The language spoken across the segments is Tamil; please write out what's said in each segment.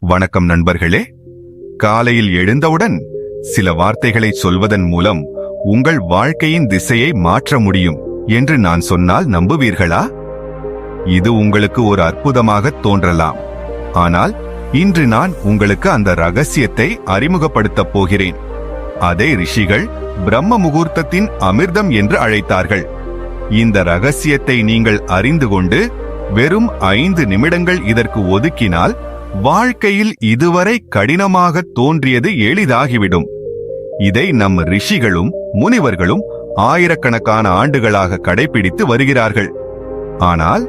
வணக்கம் நண்பர்களே. காலையில் எழுந்தவுடன் சில வார்த்தைகளை சொல்வதன் மூலம் உங்கள் வாழ்க்கையின் திசையை மாற்ற முடியும் என்று நான் சொன்னால் நம்புவீர்களா? இது உங்களுக்கு ஒரு அற்புதமாக தோன்றலாம். ஆனால் இன்று நான் உங்களுக்கு அந்த ரகசியத்தை அறிமுகப்படுத்தப் போகிறேன். அதை ரிஷிகள் பிரம்ம முகூர்த்தத்தின் அமிர்தம் என்று அழைத்தார்கள். இந்த ரகசியத்தை நீங்கள் அறிந்து கொண்டு வெறும் 5 நிமிடங்கள் இதற்கு ஒதுக்கினால் வாழ்க்கையில் இதுவரை கடினமாக தோன்றியது எளிதாகிவிடும். இதை நம் ரிஷிகளும் முனிவர்களும் ஆயிரக்கணக்கான ஆண்டுகளாக கடைபிடித்து வருகிறார்கள். ஆனால்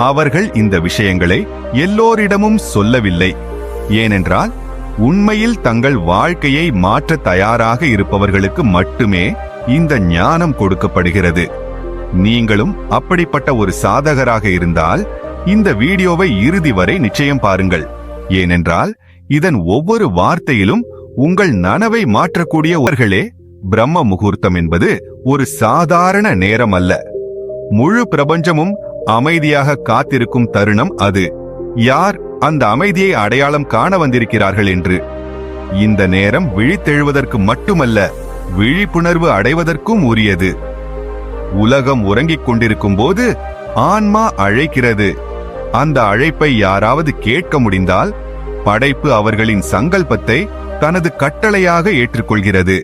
அவர்கள் இந்த விஷயங்களை எல்லோரிடமும் சொல்லவில்லை. ஏனென்றால் உண்மையில் தங்கள் வாழ்க்கையை மாற்ற தயாராக இருப்பவர்களுக்கு மட்டுமே இந்த ஞானம் கொடுக்கப்படுகிறது. நீங்களும் அப்படிப்பட்ட ஒரு சாதகராக இருந்தால் இந்த வீடியோவை இறுதி வரை நிச்சயம் பாருங்கள். ஏனென்றால் இதன் ஒவ்வொரு வார்த்தையிலும் உங்கள் நனவை மாற்றக்கூடியவர்களே. பிரம்ம முகூர்த்தம் என்பது ஒரு சாதாரண நேரம் அல்ல. முழு பிரபஞ்சமும் அமைதியாக காத்திருக்கும் தருணம் அது. யார் அந்த அமைதியை அடையாளம் காண வந்திருக்கிறார்கள் என்று. இந்த நேரம் விழித்தெழுவதற்கு மட்டுமல்ல, விழிப்புணர்வு அடைவதற்கும் உரியது. உலகம் உறங்கிக் கொண்டிருக்கும் போது ஆன்மா அழைக்கிறது. அந்த அழைப்பை யாராவது கேட்க முடிந்தால் படைப்பு அவர்களின் சங்கல்பத்தை தனது கட்டளையாக ஏற்றுக்கொள்கிறது.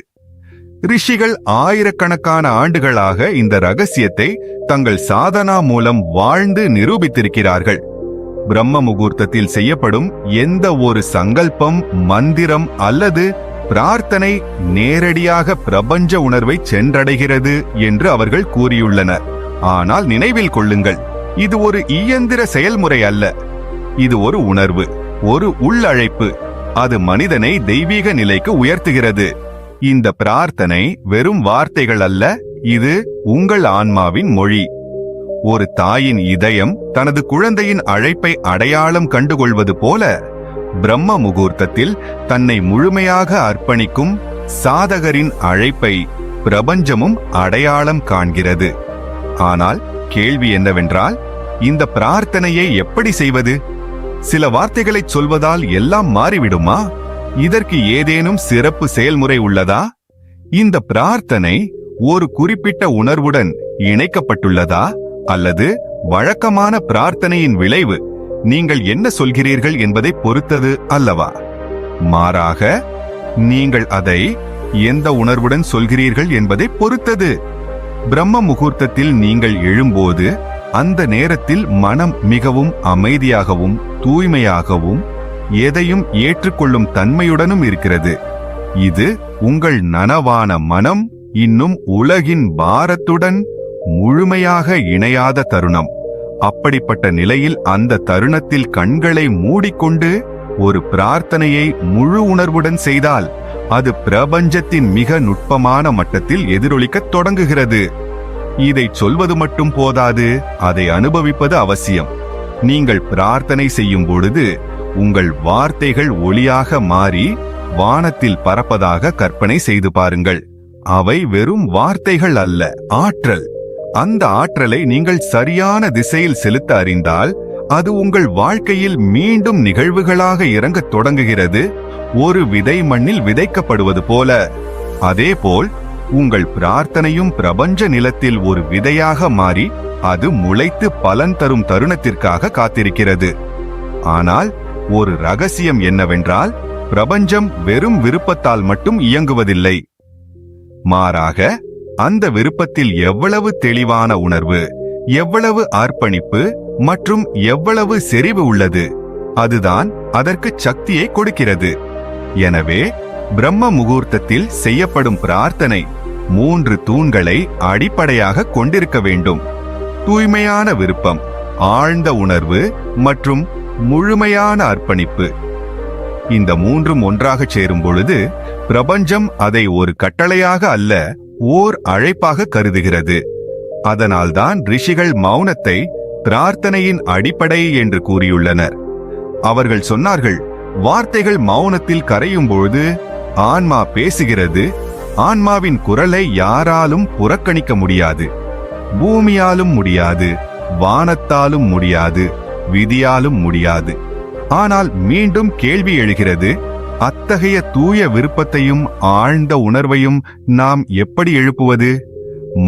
ரிஷிகள் ஆயிரக்கணக்கான ஆண்டுகளாக இந்த ரகசியத்தை தங்கள் சாதனா மூலம் வாழ்ந்து நிரூபித்திருக்கிறார்கள். பிரம்ம முகூர்த்தத்தில் செய்யப்படும் எந்த ஒரு சங்கல்பம், மந்திரம் அல்லது பிரார்த்தனை நேரடியாக பிரபஞ்ச உணர்வை சென்றடைகிறது என்று அவர்கள் கூறியுள்ளனர். ஆனால் நினைவில் கொள்ளுங்கள், இது ஒரு இயந்திர செயல்முறை அல்ல. இது ஒரு உணர்வு, ஒரு உள்ளழைப்பு. அது மனிதனை தெய்வீக நிலைக்கு உயர்த்துகிறது. இந்த பிரார்த்தனை வெறும் வார்த்தைகள் அல்ல, இது உங்கள் ஆன்மாவின் மொழி. ஒரு தாயின் இதயம் தனது குழந்தையின் அழைப்பை அடையாளம் கண்டுகொள்வது போல பிரம்ம முகூர்த்தத்தில் தன்னை முழுமையாக அர்ப்பணிக்கும் சாதகரின் அழைப்பை பிரபஞ்சமும் அடையாளம் காண்கிறது. ஆனால் கேள்வி என்னவென்றால், இந்த பிரார்த்தனையை எப்படி செய்வது? சில வார்த்தைகளை சொல்வதால் எல்லாம் மாறிவிடுமா? இதற்கு ஏதேனும் சிறப்பு செயல்முறை உள்ளதா? இந்த பிரார்த்தனை ஒரு குறிப்பிட்ட உணர்வுடன் இணைக்கப்பட்டுள்ளதா அல்லது வழக்கமான பிரார்த்தனையின் விளைவு நீங்கள் என்ன சொல்கிறீர்கள் என்பதை பொறுத்தது அல்லவா? மாறாக நீங்கள் அதை எந்த உணர்வுடன் சொல்கிறீர்கள் என்பதை பொறுத்தது. பிரம்ம முகூர்த்தத்தில் நீங்கள் எழும்போது அந்த நேரத்தில் மனம் மிகவும் அமைதியாகவும் தூய்மையாகவும் எதையும் ஏற்றுக்கொள்ளும் தன்மையுடனும் இருக்கிறது. இது உங்கள் நனவான மனம் இன்னும் உலகின் பாரத்துடன் முழுமையாக இணையாத தருணம். அப்படிப்பட்ட நிலையில் அந்த தருணத்தில் கண்களை மூடிக்கொண்டு ஒரு பிரார்த்தனையை முழு உணர்வுடன் செய்தால் அது பிரபஞ்சத்தின் மிக நுட்பமான மட்டத்தில் எதிரொலிக்கத் தொடங்குகிறது. இதை சொல்வது மட்டும் போதாது, அதை அனுபவிப்பது அவசியம். நீங்கள் பிரார்த்தனை செய்யும் பொழுது உங்கள் வார்த்தைகள் ஒளியாக மாறி வானத்தில் பறப்பதாக கற்பனை செய்து பாருங்கள். அவை வெறும் வார்த்தைகள் அல்ல, ஆற்றல். அந்த ஆற்றலை நீங்கள் சரியான திசையில் செலுத்த அறிந்தால் அது உங்கள் வாழ்க்கையில் மீண்டும் நிகழ்வுகளாக இறங்கத் தொடங்குகிறது. ஒரு விதை மண்ணில் விதைக்கப்படுவது போல. அதேபோல் உங்கள் பிரார்த்தனையும் பிரபஞ்ச நிலத்தில் ஒரு விதையாக மாறி அது முளைத்து பலன் தரும் தருணத்திற்காக காத்திருக்கிறது. ஆனால் ஒரு ரகசியம் என்னவென்றால், பிரபஞ்சம் வெறும் விருப்பத்தால் மட்டும் இயங்குவதில்லை. மாறாக அந்த விருப்பத்தில் எவ்வளவு தெளிவான உணர்வு, எவ்வளவு அர்ப்பணிப்பு மற்றும் எவ்வளவு செறிவு உள்ளது, அதுதான் அதற்கு சக்தியை கொடுக்கிறது. எனவே பிரம்ம முகூர்த்தத்தில் செய்யப்படும் பிரார்த்தனை 3 தூண்களை அடிப்படையாக கொண்டிருக்க வேண்டும். தூய்மையான விருப்பம், ஆழ்ந்த உணர்வு மற்றும் முழுமையான அர்ப்பணிப்பு. இந்த 3ம் ஒன்றாக சேரும் பொழுது பிரபஞ்சம் அதை ஒரு கட்டளையாக அல்ல, ஓர் அழைப்பாக கருதுகிறது. அதனால்தான் ரிஷிகள் மௌனத்தை பிரார்த்தனையின் அடிப்படை என்று கூறியுள்ளனர். அவர்கள் சொன்னார்கள், வார்த்தைகள் மௌனத்தில் கரையும் பொழுது ஆன்மா பேசுகிறது. ஆன்மாவின் குரலை யாராலும் புறக்கணிக்க முடியாது. பூமியாலும் முடியாது, வானத்தாலும் முடியாது, விதியாலும் முடியாது. ஆனால் மீண்டும் கேள்வி எழுகிறது, அத்தகைய தூய விருப்பத்தையும் ஆழ்ந்த உணர்வையும் நாம் எப்படி எழுப்புவது?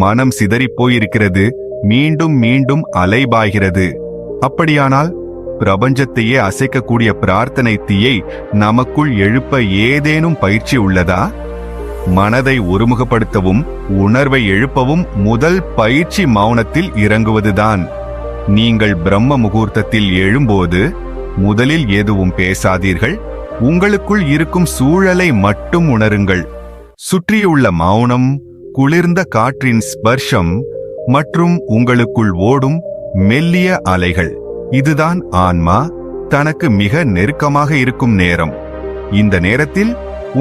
மனம் சிதறிப் போயிருக்கிறது, மீண்டும் மீண்டும் அலைபாய்கிறது. அப்படியானால் பிரபஞ்சத்தையே அசைக்கக்கூடிய பிரார்த்தனை தீயை நமக்குள் எழுப்ப ஏதேனும் பயிற்சி உள்ளதா? மனதை ஒருமுகப்படுத்தவும் உணர்வை எழுப்பவும் முதல் பயிற்சி மௌனத்தில் இறங்குவதுதான். நீங்கள் பிரம்ம முகூர்த்தத்தில் எழும்போது முதலில் எதுவும் பேசாதீர்கள். உங்களுக்குள் இருக்கும் சூழலை மட்டும் உணருங்கள். சுற்றியுள்ள மௌனம், குளிர்ந்த காற்றின் ஸ்பர்ஷம் மற்றும் உங்களுக்குள் ஓடும் மெல்லிய அலைகள். இதுதான் ஆன்மா தனக்கு மிக நெருக்கமாக இருக்கும் நேரம். இந்த நேரத்தில்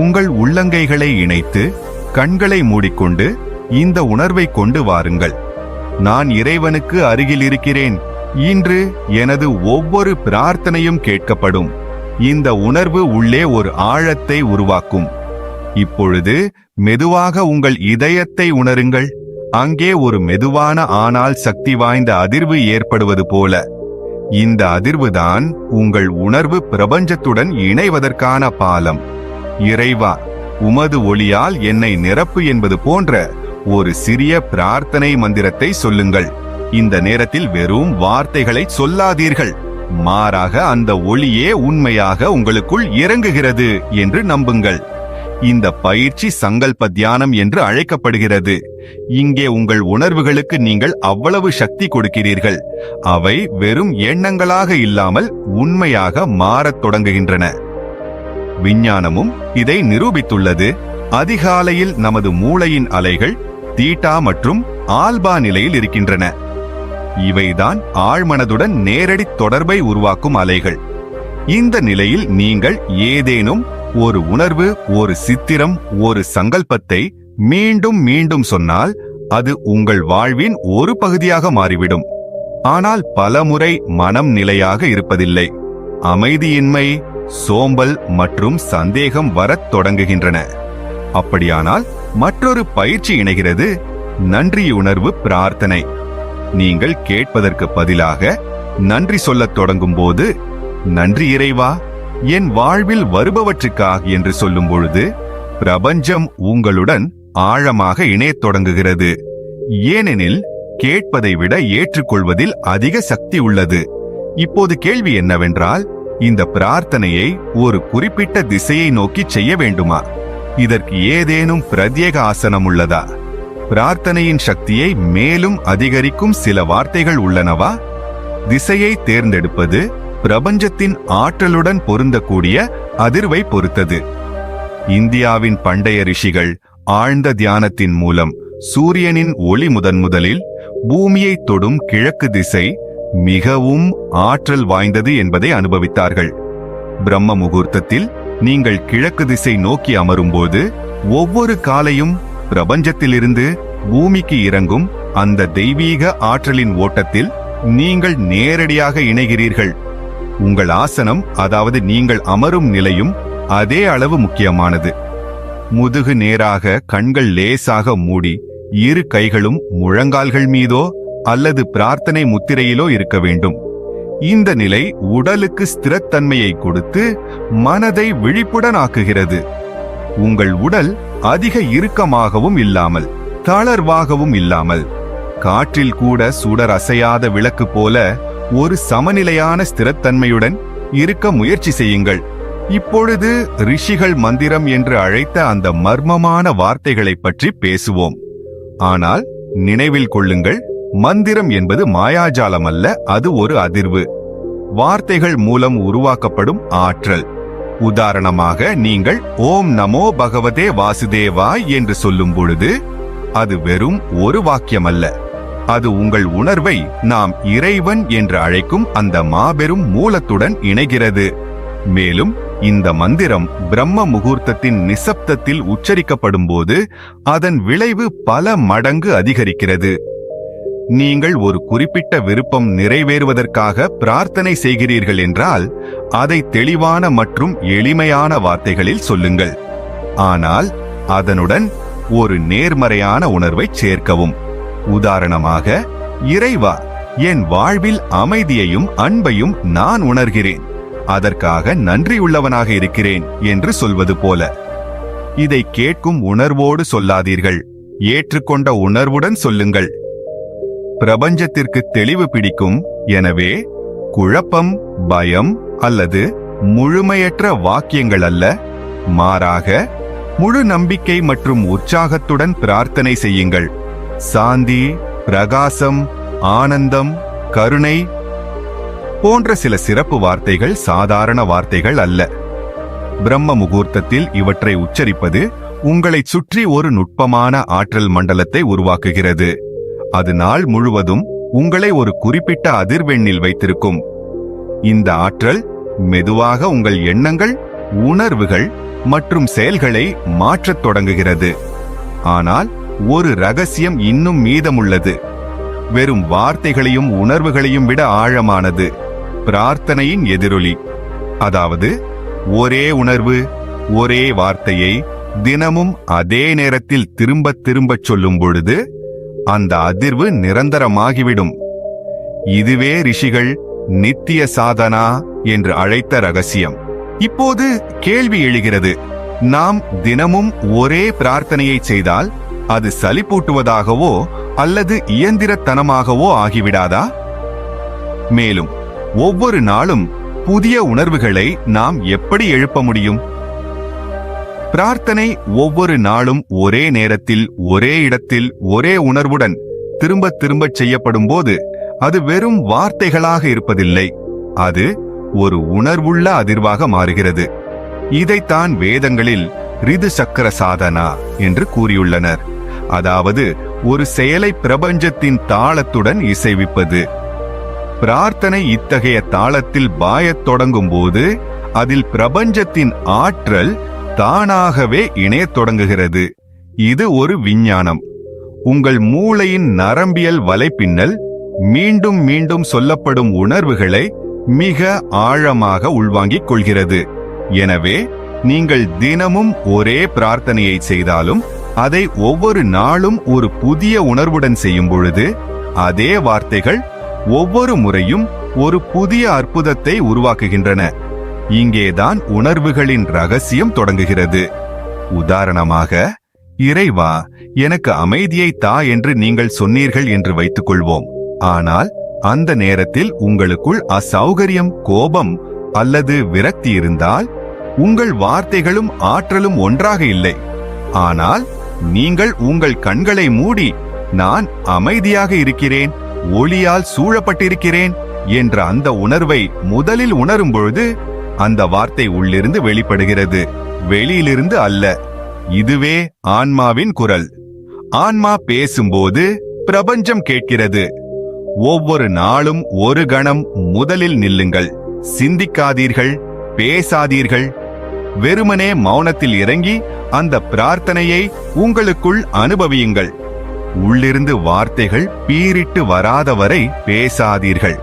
உங்கள் உள்ளங்கைகளை இணைத்து கண்களை மூடிக்கொண்டு இந்த உணர்வை கொண்டு வாருங்கள். நான் இறைவனுக்கு அருகில் இருக்கிறேன். இன்று எனது ஒவ்வொரு பிரார்த்தனையும் கேட்கப்படும். இந்த உணர்வு உள்ளே ஒரு ஆழத்தை உருவாக்கும். இப்பொழுது மெதுவாக உங்கள் இதயத்தை உணருங்கள். அங்கே ஒரு மெதுவான ஆனால் சக்தி வாய்ந்த அதிர்வு ஏற்படுவது போல. இந்த அதிர்வுதான் உங்கள் உணர்வு பிரபஞ்சத்துடன் இணைவதற்கான பாலம். இறைவா, உமது ஒளியால் என்னை நிரப்பு என்பது போன்ற ஒரு சிறிய பிரார்த்தனை மந்திரத்தை சொல்லுங்கள். இந்த நேரத்தில் வெறும் வார்த்தைகளை சொல்லாதீர்கள். மாறாக அந்த ஒளியே உண்மையாக உங்களுக்குள் இறங்குகிறது என்று நம்புங்கள். இந்த பயிற்சி சங்கல்ப தியானம் என்று அழைக்கப்படுகிறது. இங்கே உங்கள் உணர்வுகளுக்கு நீங்கள் அவ்வளவு சக்தி கொடுக்கிறீர்கள். அவை வெறும் எண்ணங்களாக இல்லாமல் உண்மையாக மாறத் தொடங்குகின்றன. விஞ்ஞானமும் இதை நிரூபித்துள்ளது. அதிகாலையில் நமது மூளையின் அலைகள் தீட்டா மற்றும் ஆல்பா நிலையில் இருக்கின்றன. இவைதான் ஆழ்மனதுடன் நேரடி தொடர்பை உருவாக்கும் அலைகள். இந்த நிலையில் நீங்கள் ஏதேனும் ஒரு உணர்வு, ஒரு சித்திரம், ஒரு சங்கல்பத்தை மீண்டும் மீண்டும் சொன்னால் அது உங்கள் வாழ்வின் ஒரு பகுதியாக மாறிவிடும். ஆனால் பல முறை மனம் நிலையாக இருப்பதில்லை. அமைதியின்மை, சோம்பல் மற்றும் சந்தேகம் வரத் தொடங்குகின்றன. அப்படியானால் மற்றொரு பயிற்சி இணைகிறது, நன்றியுணர்வு பிரார்த்தனை. நீங்கள் கேட்பதற்கு பதிலாக நன்றி சொல்லத் தொடங்கும் போது, நன்றி இறைவா, என் வாழ்வில் வருபவற்றுக்காக என்று சொல்லும் பொழுது பிரபஞ்சம் உங்களுடன் ஆழமாக இணையத் தொடங்குகிறது. ஏனெனில் கேட்பதை விட ஏற்றுக்கொள்வதில் அதிக சக்தி உள்ளது. இப்போது கேள்வி என்னவென்றால், இந்த பிரார்த்தனையை ஒரு குறிப்பிட்ட திசையை நோக்கி செய்ய வேண்டுமா? இதற்கு ஏதேனும் பிரத்யேக ஆசனம் உள்ளதா? பிரார்த்தனையின் சக்தியை மேலும் அதிகரிக்கும் சில வார்த்தைகள் உள்ளனவா? திசையை தேர்ந்தெடுப்பது பிரபஞ்சத்தின் ஆற்றலுடன் பொருந்தக்கூடிய அதிர்வை பொறுத்தது. இந்தியாவின் பண்டைய ரிஷிகள் ஆழ்ந்த தியானத்தின் மூலம் சூரியனின் ஒளி முதலில் பூமியை தொடும் கிழக்கு திசை மிகவும் ஆற்றல் வாய்ந்தது என்பதை அனுபவித்தார்கள். பிரம்ம முகூர்த்தத்தில் நீங்கள் கிழக்கு திசை நோக்கி அமரும்போது ஒவ்வொரு காலையும் பிரபஞ்சத்திலிருந்து பூமிக்கு இறங்கும் அந்த தெய்வீக ஆற்றலின் ஓட்டத்தில் நீங்கள் நேரடியாக இணைகிறீர்கள். உங்கள் ஆசனம், அதாவது நீங்கள் அமரும் நிலையும் அதே அளவு முக்கியமானது. முதுகு நேராக, கண்கள் லேசாக மூடி, இரு கைகளும் முழங்கால்கள் மீதோ அல்லது பிரார்த்தனை முத்திரையிலோ இருக்க வேண்டும். இந்த நிலை உடலுக்கு ஸ்திரத்தன்மையை கொடுத்து மனதை விழிப்புடன் ஆக்குகிறது. உங்கள் உடல் அதிக இறுக்கமாகவும் இல்லாமல் தளர்வாகவும் இல்லாமல், காற்றில் கூட சுடர் அசையாத விளக்கு போல ஒரு சமநிலையான ஸ்திரத்தன்மையுடன் இருக்க முயற்சி செய்யுங்கள். இப்பொழுது ரிஷிகள் மந்திரம் என்று அழைத்த அந்த மர்மமான வார்த்தைகளை பற்றி பேசுவோம். ஆனால் நினைவில் கொள்ளுங்கள், மந்திரம் என்பது மாயாஜாலம் அல்ல, அது ஒரு அதிர்வு. வார்த்தைகள் மூலம் உருவாக்கப்படும் ஆற்றல். உதாரணமாக, நீங்கள் ஓம் நமோ பகவதே வாசுதேவாய் என்று சொல்லும் பொழுது அது வெறும் ஒரு வாக்கியம் அல்ல. அது உங்கள் உணர்வை நாம் இறைவன் என்று அழைக்கும் அந்த மாபெரும் மூலத்துடன் இணைகிறது. மேலும் இந்த மந்திரம் பிரம்ம முகூர்த்தத்தின் நிசப்தத்தில் உச்சரிக்கப்படும் போது அதன் விளைவு பல மடங்கு அதிகரிக்கிறது. நீங்கள் ஒரு குறிப்பிட்ட விருப்பம் நிறைவேறுவதற்காக பிரார்த்தனை செய்கிறீர்கள் என்றால் அதை தெளிவான மற்றும் எளிமையான வார்த்தைகளில் சொல்லுங்கள். ஆனால் அதனுடன் ஒரு நேர்மறையான உணர்வை சேர்க்கவும். உதாரணமாக, இறைவா, என் வாழ்வில் அமைதியையும் அன்பையும் நான் உணர்கிறேன். அதற்காக நன்றியுள்ளவனாக இருக்கிறேன் என்று சொல்வது போல. இதை கேட்கும் உணர்வோடு சொல்லாதீர்கள், ஏற்றுக்கொண்ட உணர்வுடன் சொல்லுங்கள். பிரபஞ்சத்திற்கு தெளிவு பிடிக்கும், எனவே குழப்பம், பயம் அல்லது முழுமையற்ற வாக்கியங்கள் அல்ல, மாறாக முழு நம்பிக்கை மற்றும் உற்சாகத்துடன் பிரார்த்தனை செய்யுங்கள். சாந்தி, பிரகாசம், ஆனந்தம், கருணை போன்ற சில சிறப்பு வார்த்தைகள் சாதாரண வார்த்தைகள் அல்ல. பிரம்ம முகூர்த்தத்தில் இவற்றை உச்சரிப்பது உங்களைச் சுற்றி ஒரு நுட்பமான ஆற்றல் மண்டலத்தை உருவாக்குகிறது. அது நாள் முழுவதும் உங்களை ஒரு குறிப்பிட்ட அதிர்வெண்ணில் வைத்திருக்கும். இந்த ஆற்றல் மெதுவாக உங்கள் எண்ணங்கள், உணர்வுகள் மற்றும் செயல்களை மாற்றத் தொடங்குகிறது. ஆனால் ஒரு ரகசியம் இன்னும் மீதமுள்ளது. வெறும் வார்த்தைகளையும் உணர்வுகளையும் விட ஆழமானது பிரார்த்தனையின் எதிரொலி. அதாவது ஒரே உணர்வு, ஒரே வார்த்தையை தினமும் அதே நேரத்தில் திரும்ப திரும்பச் சொல்லும் பொழுது அந்த அதிர்வு நிரந்தரமாகிவிடும். இதுவே ரிஷிகள் நித்திய சாதனா என்று அழைத்த ரகசியம். இப்போது கேள்வி எழுகிறது, நாம் தினமும் ஒரே பிரார்த்தனையை செய்தால் அது சலிப்பூட்டுவதாகவோ அல்லது இயந்திரத்தனமாகவோ ஆகிவிடாதா? மேலும் ஒவ்வொரு நாளும் புதிய உணர்வுகளை நாம் எப்படி எழுப்ப முடியும்? பிரார்த்தனை ஒவ்வொரு நாளும் ஒரே நேரத்தில், ஒரே இடத்தில், ஒரே உணர்வுடன் திரும்ப திரும்பச் செய்யப்படும் போது அது வெறும் வார்த்தைகளாக இருப்பதில்லை, அது ஒரு உணர்வுள்ள அதிர்வாக மாறுகிறது. இதைத்தான் வேதங்களில் ரிது சக்கர சாதனா என்று கூறியுள்ளனர். அதாவது ஒரு செயலை பிரபஞ்சத்தின் தாளத்துடன் இசைவிப்பது. பிரார்த்தனை இத்தகைய தாளத்தில் பாயத் தொடங்கும் போது அதில் பிரபஞ்சத்தின் ஆற்றல் தானாகவே இணையத் தொடங்குகிறது. இது ஒரு விஞ்ஞானம். உங்கள் மூளையின் நரம்பியல் வலைப்பின்னல் மீண்டும் மீண்டும் சொல்லப்படும் உணர்வுகளை மிக ஆழமாக உள்வாங்கிக் கொள்கிறது. எனவே நீங்கள் தினமும் ஒரே பிரார்த்தனையை செய்தாலும் அதை ஒவ்வொரு நாளும் ஒரு புதிய உணர்வுடன் செய்யும் பொழுது அதே வார்த்தைகள் ஒவ்வொரு முறையும் ஒரு புதிய அற்புதத்தை உருவாக்குகின்றன. இங்கேதான் உணர்வுகளின் ரகசியம் தொடங்குகிறது. உதாரணமாக, இறைவா எனக்கு அமைதியை தா என்று நீங்கள் சொன்னீர்கள் என்று வைத்துக் கொள்வோம். ஆனால் அந்த நேரத்தில் உங்களுக்குள் அசௌகரியம், கோபம் அல்லது விரக்தி இருந்தால் உங்கள் வார்த்தைகளும் ஆற்றலும் ஒன்றாக இல்லை. ஆனால் நீங்கள் உங்கள் கண்களை மூடி நான் அமைதியாக இருக்கிறேன், ஒளியால் சூழப்பட்டிருக்கிறேன் என்ற அந்த உணர்வை முதலில் உணரும் பொழுது அந்த வார்த்தை உள்ளிருந்து வெளிப்படுகிறது, வெளியிலிருந்து அல்ல. இதுவே ஆன்மாவின் குரல். ஆன்மா பேசும்போது பிரபஞ்சம் கேட்கிறது. ஒவ்வொரு நாளும் ஒரு கணம் முதலில் நில்லுங்கள், சிந்திக்காதீர்கள், பேசாதீர்கள். வெறுமனே மௌனத்தில் இறங்கி அந்த பிரார்த்தனையை உங்களுக்குள் அனுபவியுங்கள். உள்ளிருந்து வார்த்தைகள் பீரிட்டு வராதவரை பேசாதீர்கள்.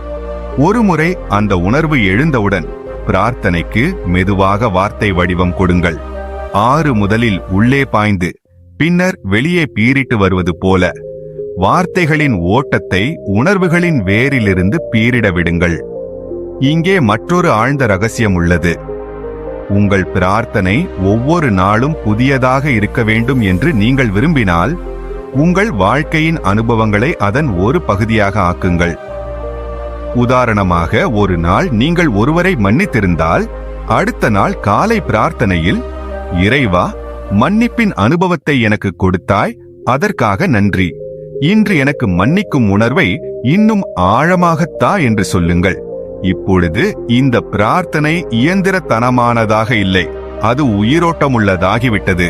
ஒருமுறை அந்த உணர்வு எழுந்தவுடன் பிரார்த்தனைக்கு மெதுவாக வார்த்தை வடிவம் கொடுங்கள். ஆறு முதலில் உள்ளே பாய்ந்து பின்னர் வெளியே பீரிட்டு வருவது போல வார்த்தைகளின் ஓட்டத்தை உணர்வுகளின் வேரிலிருந்து பீரிட விடுங்கள். இங்கே மற்றொரு ஆழ்ந்த ரகசியம் உள்ளது. உங்கள் பிரார்த்தனை ஒவ்வொரு நாளும் புதியதாக இருக்க வேண்டும் என்று நீங்கள் விரும்பினால் உங்கள் வாழ்க்கையின் அனுபவங்களை அதன் ஒரு பகுதியாக ஆக்குங்கள். உதாரணமாக, ஒரு நாள் நீங்கள் ஒருவரை மன்னித்திருந்தால் அடுத்த நாள் காலை பிரார்த்தனையில், இறைவா மன்னிப்பின் அனுபவத்தை எனக்கு கொடுத்தாய், அதற்காக நன்றி. இன்று எனக்கு மன்னிக்கும் உணர்வை இன்னும் ஆழமாகத்தா என்று சொல்லுங்கள். இப்பொழுது இந்த பிரார்த்தனை இயந்திரத்தனமானதாக இல்லை, அது உயிரோட்டமுள்ளதாகிவிட்டது.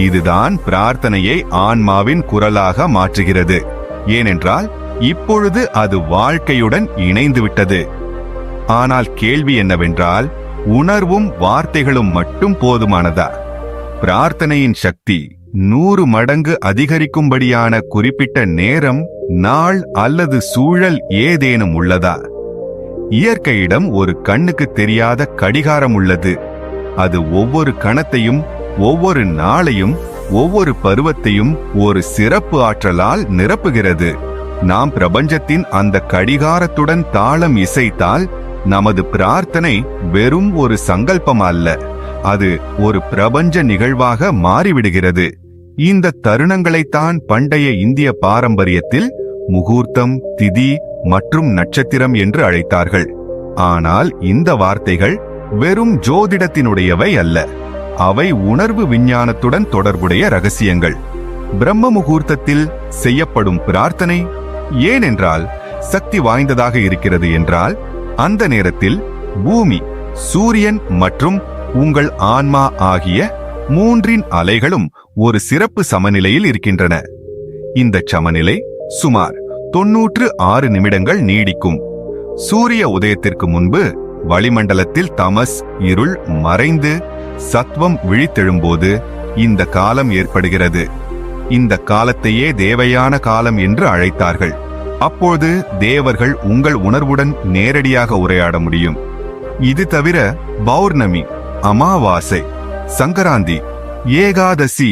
இதுதான் பிரார்த்தனையை ஆன்மாவின் குரலாக மாற்றுகிறது. ஏனென்றால் இப்பொழுது அது வாழ்க்கையுடன் இணைந்துவிட்டது. ஆனால் கேள்வி என்னவென்றால், உணர்வும் வார்த்தைகளும் மட்டும் போதுமானதா? பிரார்த்தனையின் சக்தி 100 மடங்கு அதிகரிக்கும்படியான குறிப்பிட்ட நேரம், நாள் அல்லது சூழல் ஏதேனும் உள்ளதா? இயற்கையிடம் ஒரு கண்ணுக்கு தெரியாத கடிகாரம் உள்ளது. அது ஒவ்வொரு கணத்தையும், ஒவ்வொரு நாளையும், ஒவ்வொரு பருவத்தையும் ஒரு சிறப்பு ஆற்றலால் நிரப்புகிறது. நாம் பிரபஞ்சத்தின் அந்த கடிகாரத்துடன் தாளம் இசைத்தால் நமது பிரார்த்தனை வெறும் ஒரு சங்கல்பம் அல்ல, அது ஒரு பிரபஞ்ச நிகழ்வாக மாறிவிடுகிறது. இந்த தருணங்களைத்தான் பண்டைய இந்திய பாரம்பரியத்தில் முகூர்த்தம், திதி மற்றும் நட்சத்திரம் என்று அழைத்தார்கள். ஆனால் இந்த வார்த்தைகள் வெறும் ஜோதிடத்தினுடையவை அல்ல, அவை உணர்வு விஞ்ஞானத்துடன் தொடர்புடைய ரகசியங்கள். பிரம்ம முகூர்த்தத்தில் செய்யப்படும் பிரார்த்தனை ஏனென்றால் சக்தி வாய்ந்ததாக இருக்கிறது என்றால், அந்த நேரத்தில் பூமி, சூரியன் மற்றும் உங்கள் ஆன்மா ஆகிய மூன்றின் அலைகளும் ஒரு சிறப்பு சமநிலையில் இருக்கின்றன. இந்த சமநிலை சுமார் 96 நிமிடங்கள் நீடிக்கும். சூரிய உதயத்திற்கு முன்பு வளிமண்டலத்தில் தமஸ், இருள் மறைந்து சத்வம் விழித்தெழும்போது இந்த காலம் ஏற்படுகிறது. இந்த காலத்தையே தேவயான காலம் என்று அழைத்தார்கள். அப்போது தேவர்கள் உங்கள் உணர்வுடன் நேரடியாக உரையாட முடியும். இது தவிர பௌர்ணமி, அமாவாசை, சங்கராந்தி, ஏகாதசி,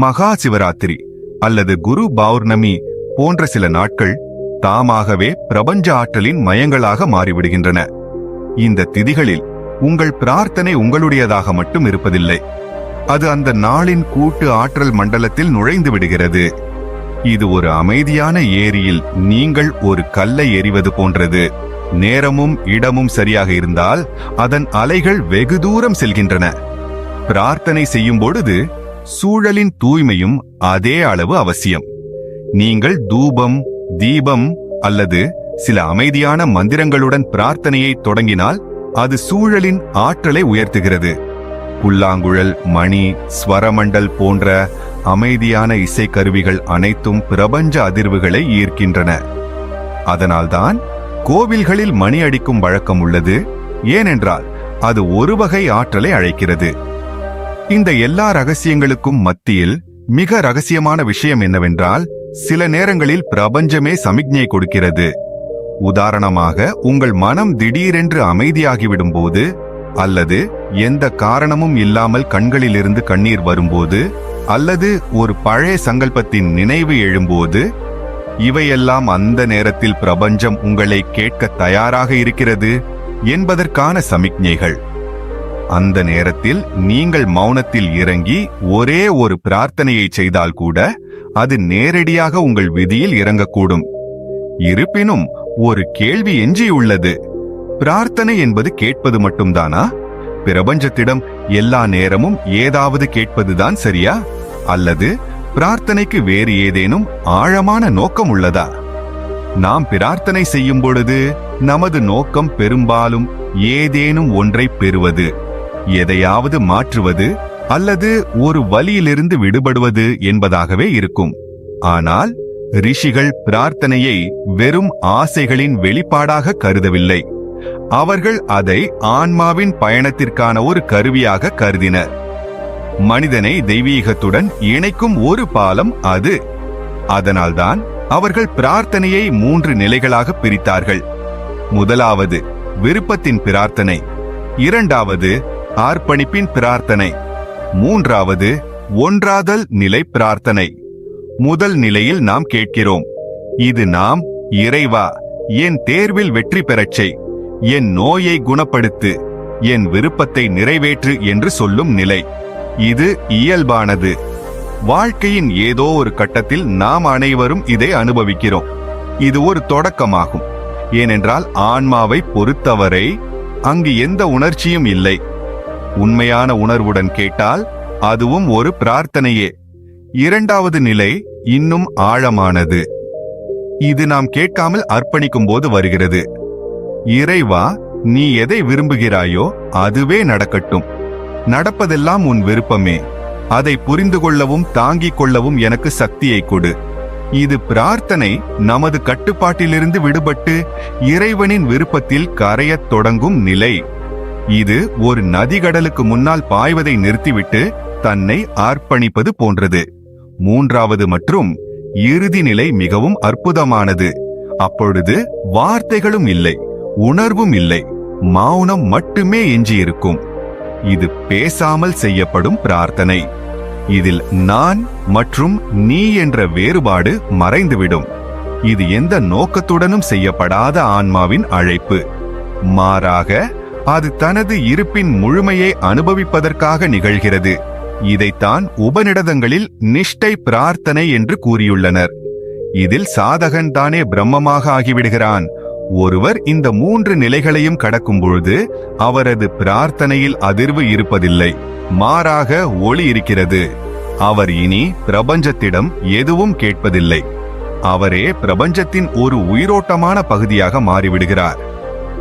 மகா சிவராத்திரி அல்லது குரு பௌர்ணமி போன்ற சில நாட்கள் தாமாகவே பிரபஞ்ச ஆற்றலின் மையங்களாக மாறிவிடுகின்றன. இந்த திதிகளில் உங்கள் பிரார்த்தனை உங்களுடையதாக மட்டும் இருப்பதில்லை, அது அந்த நாளின் கூட்டு ஆற்றல் மண்டலத்தில் நுழைந்து விடுகிறது. இது ஒரு அமைதியான ஏரியில் நீங்கள் ஒரு கல்லை எறிவது போன்றது. நேரமும் இடமும் சரியாக இருந்தால் அதன் அலைகள் வெகு தூரம் செல்கின்றன. பிரார்த்தனை செய்யும் பொழுது சூழலின் தூய்மையும் அதே அளவு அவசியம். நீங்கள் தூபம், தீபம் அல்லது சில அமைதியான மந்திரங்களுடன் பிரார்த்தனையை தொடங்கினால் அது சூழலின் ஆற்றலை உயர்த்துகிறது. புல்லாங்குழல், மணி, ஸ்வரமண்டல் போன்ற அமைதியான இசைக்கருவிகள் அனைத்தும் பிரபஞ்ச அதிர்வுகளை ஈர்க்கின்றன. அதனால்தான் கோவில்களில் மணி அடிக்கும் வழக்கம் உள்ளது. ஏனென்றால் அது ஒரு வகை ஆற்றலை அழைக்கிறது. இந்த எல்லா ரகசியங்களுக்கும் மத்தியில் மிக ரகசியமான விஷயம் என்னவென்றால், சில நேரங்களில் பிரபஞ்சமே சமிக்ஞை கொடுக்கிறது. உதாரணமாக, உங்கள் மனம் திடீரென்று அமைதியாகிவிடும் போது, அல்லது எந்த காரணமும் இல்லாமல் கண்களிலிருந்து கண்ணீர் வரும்போது, அல்லது ஒரு பழைய சங்கல்பத்தின் நினைவு எழும்போது, இவையெல்லாம் அந்த நேரத்தில் பிரபஞ்சம் உங்களை கேட்க தயாராக இருக்கிறது என்பதற்கான சமிக்ஞைகள். அந்த நேரத்தில் நீங்கள் மௌனத்தில் இறங்கி ஒரே ஒரு பிரார்த்தனையை செய்தால் கூட அது நேரடியாக உங்கள் விதியில் இறங்கக்கூடும். இருப்பினும் ஒரு கேள்வி எஞ்சியுள்ளது. பிரார்த்தனை என்பது கேட்பது மட்டும்தானா? பிரபஞ்சத்திடம் எல்லா நேரமும் ஏதாவது கேட்பதுதான் சரியா? அல்லது பிரார்த்தனைக்கு வேறு ஏதேனும் ஆழமான நோக்கம் உள்ளதா? நாம் பிரார்த்தனை செய்யும் பொழுது நமது நோக்கம் பெரும்பாலும் ஏதேனும் ஒன்றை பெறுவது, எதையாவது மாற்றுவது அல்லது ஒரு வலியிலிருந்து விடுபடுவது என்பதாகவே இருக்கும். ஆனால் ரிஷிகள் பிரார்த்தனையை வெறும் ஆசைகளின் வெளிப்பாடாக கருதவில்லை. அவர்கள் அதை ஆன்மாவின் பயணத்திற்கான ஒரு கருவியாக கருதினர். மனிதனை தெய்வீகத்துடன் இணைக்கும் ஒரு பாலம் அது. அதனால்தான் அவர்கள் பிரார்த்தனையை 3 நிலைகளாக பிரித்தார்கள். முதலாவது விருப்பத்தின் பிரார்த்தனை, இரண்டாவது அர்ப்பணிப்பின் பிரார்த்தனை, மூன்றாவது ஒன்றாதல் நிலை பிரார்த்தனை. முதல் நிலையில் நாம் கேட்கிறோம், இது நாம் இறைவா, என் தேர்வில் வெற்றி பெறச் செய், என் நோயை குணப்படுத்து, என் விருப்பத்தை நிறைவேற்று என்று சொல்லும் நிலை. இது இயல்பானது. வாழ்க்கையின் ஏதோ ஒரு கட்டத்தில் நாம் அனைவரும் இதை அனுபவிக்கிறோம். இது ஒரு தொடக்கமாகும். ஏனென்றால் ஆன்மாவை பொறுத்தவரை அங்கு எந்த உணர்ச்சியும் இல்லை. உண்மையான உணர்வுடன் கேட்டால் அதுவும் ஒரு பிரார்த்தனையே. இரண்டாவது நிலை இன்னும் ஆழமானது. இது நாம் கேட்காமல் அர்ப்பணிக்கும் போது வருகிறது. இறைவா, நீ எதை விரும்புகிறாயோ அதுவே நடக்கட்டும். நடப்பதெல்லாம் உன் விருப்பமே. அதை புரிந்து கொள்ளவும் தாங்கிக் கொள்ளவும் எனக்கு சக்தியை கொடு. இது பிரார்த்தனை நமது கட்டுப்பாட்டிலிருந்து விடுபட்டு இறைவனின் விருப்பத்தில் கரையத் தொடங்கும் நிலை. இது ஒரு நதிகடலுக்கு முன்னால் பாய்வதை நிறுத்திவிட்டு தன்னை அர்ப்பணிப்பது போன்றது. மூன்றாவது மற்றும் இறுதி நிலை மிகவும் அற்புதமானது. அப்பொழுது வார்த்தைகளும் இல்லை, உணர்வும் இல்லை, மௌனம் மட்டுமே எஞ்சியிருக்கும். இது பேசாமல் செய்யப்படும் பிரார்த்தனை. இதில் நான் மற்றும் நீ என்ற வேறுபாடு மறைந்துவிடும். இது எந்த நோக்கத்துடனும் செய்யப்படாத ஆன்மாவின் அழைப்பு. மாறாக அது தனது இருப்பின் முழுமையை அனுபவிப்பதற்காக நிகழ்கிறது. இதைத்தான் உபநிடதங்களில் நிஷ்டை பிரார்த்தனை என்று கூறியுள்ளனர். இதில் சாதகன் தானே பிரம்மமாக ஆகிவிடுகிறான். ஒருவர் இந்த 3 நிலைகளையும் கடக்கும் பொழுது அவரது பிரார்த்தனையில் அதிர்வு இருப்பதில்லை, மாறாக ஒளி இருக்கிறது. அவர் இனி பிரபஞ்சத்திடம் எதுவும் கேட்பதில்லை. அவரே பிரபஞ்சத்தின் ஒரு உயிரோட்டமான பகுதியாக மாறிவிடுகிறார்.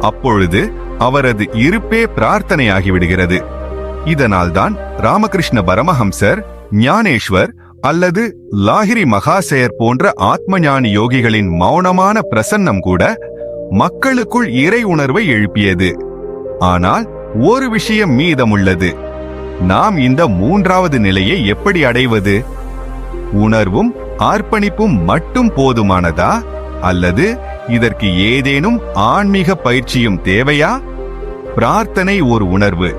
அப்பொழுது அவரது இருப்பே பிரார்த்தனையாகிவிடுகிறது. இதனால்தான் ராமகிருஷ்ண பரமஹம்சர், ஞானேஸ்வர் அல்லது லாஹிரி மகாசேயர் போன்ற ஆத்மஞானி யோகிகளின் மௌனமான பிரசன்னம் கூட மக்களுக்குள் இறை உணர்வை எழுப்பியது. ஆனால் ஒரு விஷயம் மீதமுள்ளது. நாம் இந்த 3வது நிலையை எப்படி அடைவது? உணர்வும் அர்ப்பணிப்பும் மட்டும் போதுமானதா, அல்லது இதற்கு ஏதேனும் ஆன்மீக பயிற்சியும் தேவையா? பிரார்த்தனை ஒரு உணர்வு.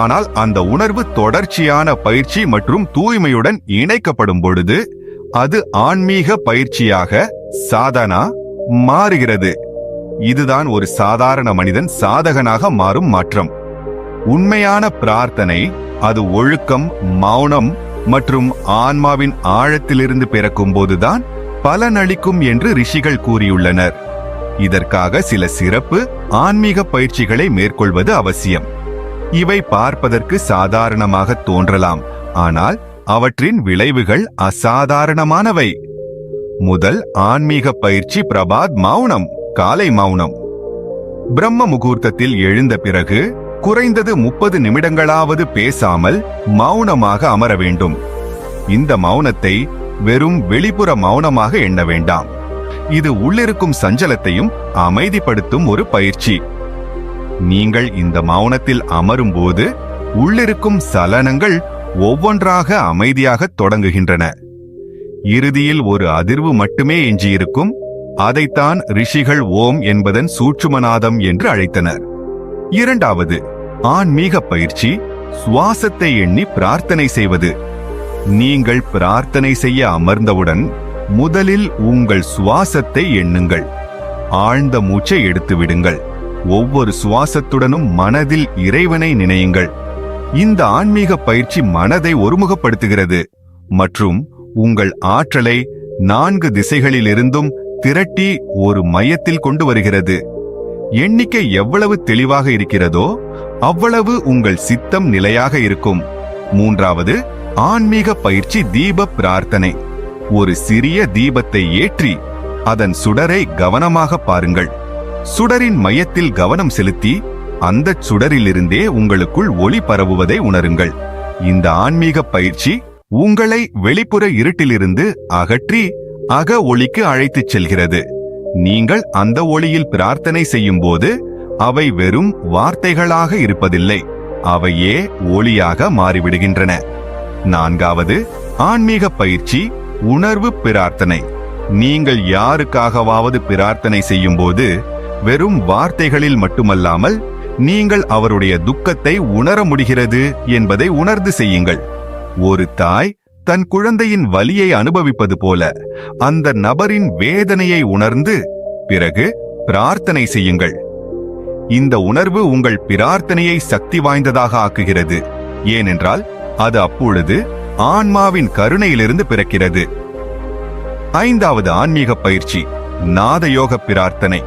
ஆனால் அந்த உணர்வு தொடர்ச்சியான பயிற்சி மற்றும் தூய்மையுடன் இணைக்கப்படும் பொழுது அது ஆன்மீக பயிற்சியாக, சாதனா மாறுகிறது. இதுதான் ஒரு சாதாரண மனிதன் சாதகனாக மாறும் மாற்றம். உண்மையான பிரார்த்தனை அது ஒழுக்கம், மௌனம் மற்றும் ஆன்மாவின் ஆழத்திலிருந்து பிறக்கும் போதுதான் பலனளிக்கும் என்று ரிஷிகள் கூறியுள்ளனர். இதற்காக சில சிறப்பு ஆன்மீக பயிற்சிகளை மேற்கொள்வது அவசியம். இவை பார்ப்பதற்கு சாதாரணமாக தோன்றலாம், ஆனால் அவற்றின் விளைவுகள் அசாதாரணமானவை. முதல் ஆன்மீக பயிற்சி பிரபாத் மௌனம், காலை மௌனம். பிரம்ம முகூர்த்தத்தில் எழுந்த பிறகு குறைந்தது 30 நிமிடங்களாவது பேசாமல் மௌனமாக அமர வேண்டும். இந்த மௌனத்தை வெறும் வெளிப்புற மௌனமாக எண்ண வேண்டாம். இது உள்ளிருக்கும் சஞ்சலத்தையும் அமைதிப்படுத்தும் ஒரு பயிற்சி. நீங்கள் இந்த மௌனத்தில் அமரும்போது உள்ளிருக்கும் சலனங்கள் ஒவ்வொன்றாக அமைதியாக தொடங்குகின்றன. இறுதியில் ஒரு அதிர்வு மட்டுமே எஞ்சியிருக்கும். அதைத்தான் ரிஷிகள் ஓம் என்பதன் சூட்சுமநாதம் என்று அழைத்தனர். 2வது ஆன்மீக பயிற்சி சுவாசத்தை எண்ணி பிரார்த்தனை செய்வது. நீங்கள் பிரார்த்தனை செய்ய அமர்ந்தவுடன் முதலில் உங்கள் சுவாசத்தை எண்ணுங்கள். ஆழ்ந்த மூச்சை எடுத்து விடுங்கள். ஒவ்வொரு சுவாசத்துடனும் மனதில் இறைவனை நினையுங்கள். இந்த ஆன்மீக பயிற்சி மனதை ஒருமுகப்படுத்துகிறது மற்றும் உங்கள் ஆற்றலை 4 திசைகளிலிருந்தும் திரட்டி ஒரு மையத்தில் கொண்டு வருகிறது. எண்ணிக்கை எவ்வளவு தெளிவாக இருக்கிறதோ அவ்வளவு உங்கள் சித்தம் நிலையாக இருக்கும். 3வது ஆன்மீக பயிற்சி தீப பிரார்த்தனை. ஒரு சிறிய தீபத்தை ஏற்றி அதன் சுடரை கவனமாக பாருங்கள். சுடரின் மையத்தில் கவனம் செலுத்தி அந்த சுடரிலிருந்தே உங்களுக்குள் ஒளி பரவுவதை உணருங்கள். இந்த ஆன்மீக பயிற்சி உங்களை வெளிப்புற இருட்டிலிருந்து அகற்றி அக ஒளிக்கு அழைத்துச் செல்கிறது. நீங்கள் அந்த ஒளியில் பிரார்த்தனை செய்யும் போது அவை வெறும் வார்த்தைகளாக இருப்பதில்லை, அவையே ஒளியாக மாறிவிடுகின்றன. 4வது ஆன்மீக பயிற்சி உணர்வு பிரார்த்தனை. நீங்கள் யாருக்காகவாவது பிரார்த்தனை செய்யும் போது வெறும் வார்த்தைகளில் மட்டுமல்லாமல் நீங்கள் அவருடைய துக்கத்தை உணர முடிகிறது என்பதை உணர்ந்து செய்யுங்கள். ஒரு தாய் தன் குழந்தையின் வலியை அனுபவிப்பது போல அந்த நபரின் வேதனையை உணர்ந்து பிறகு பிரார்த்தனை செய்யுங்கள். இந்த உணர்வு உங்கள் பிரார்த்தனையை சக்தி வாய்ந்ததாக ஆக்குகிறது. ஏனென்றால் அது அப்பொழுது ஆன்மாவின் கருணையிலிருந்து பிறக்கிறது. 5வது ஆன்மீக பயிற்சி நாதயோக பிரார்த்தனை.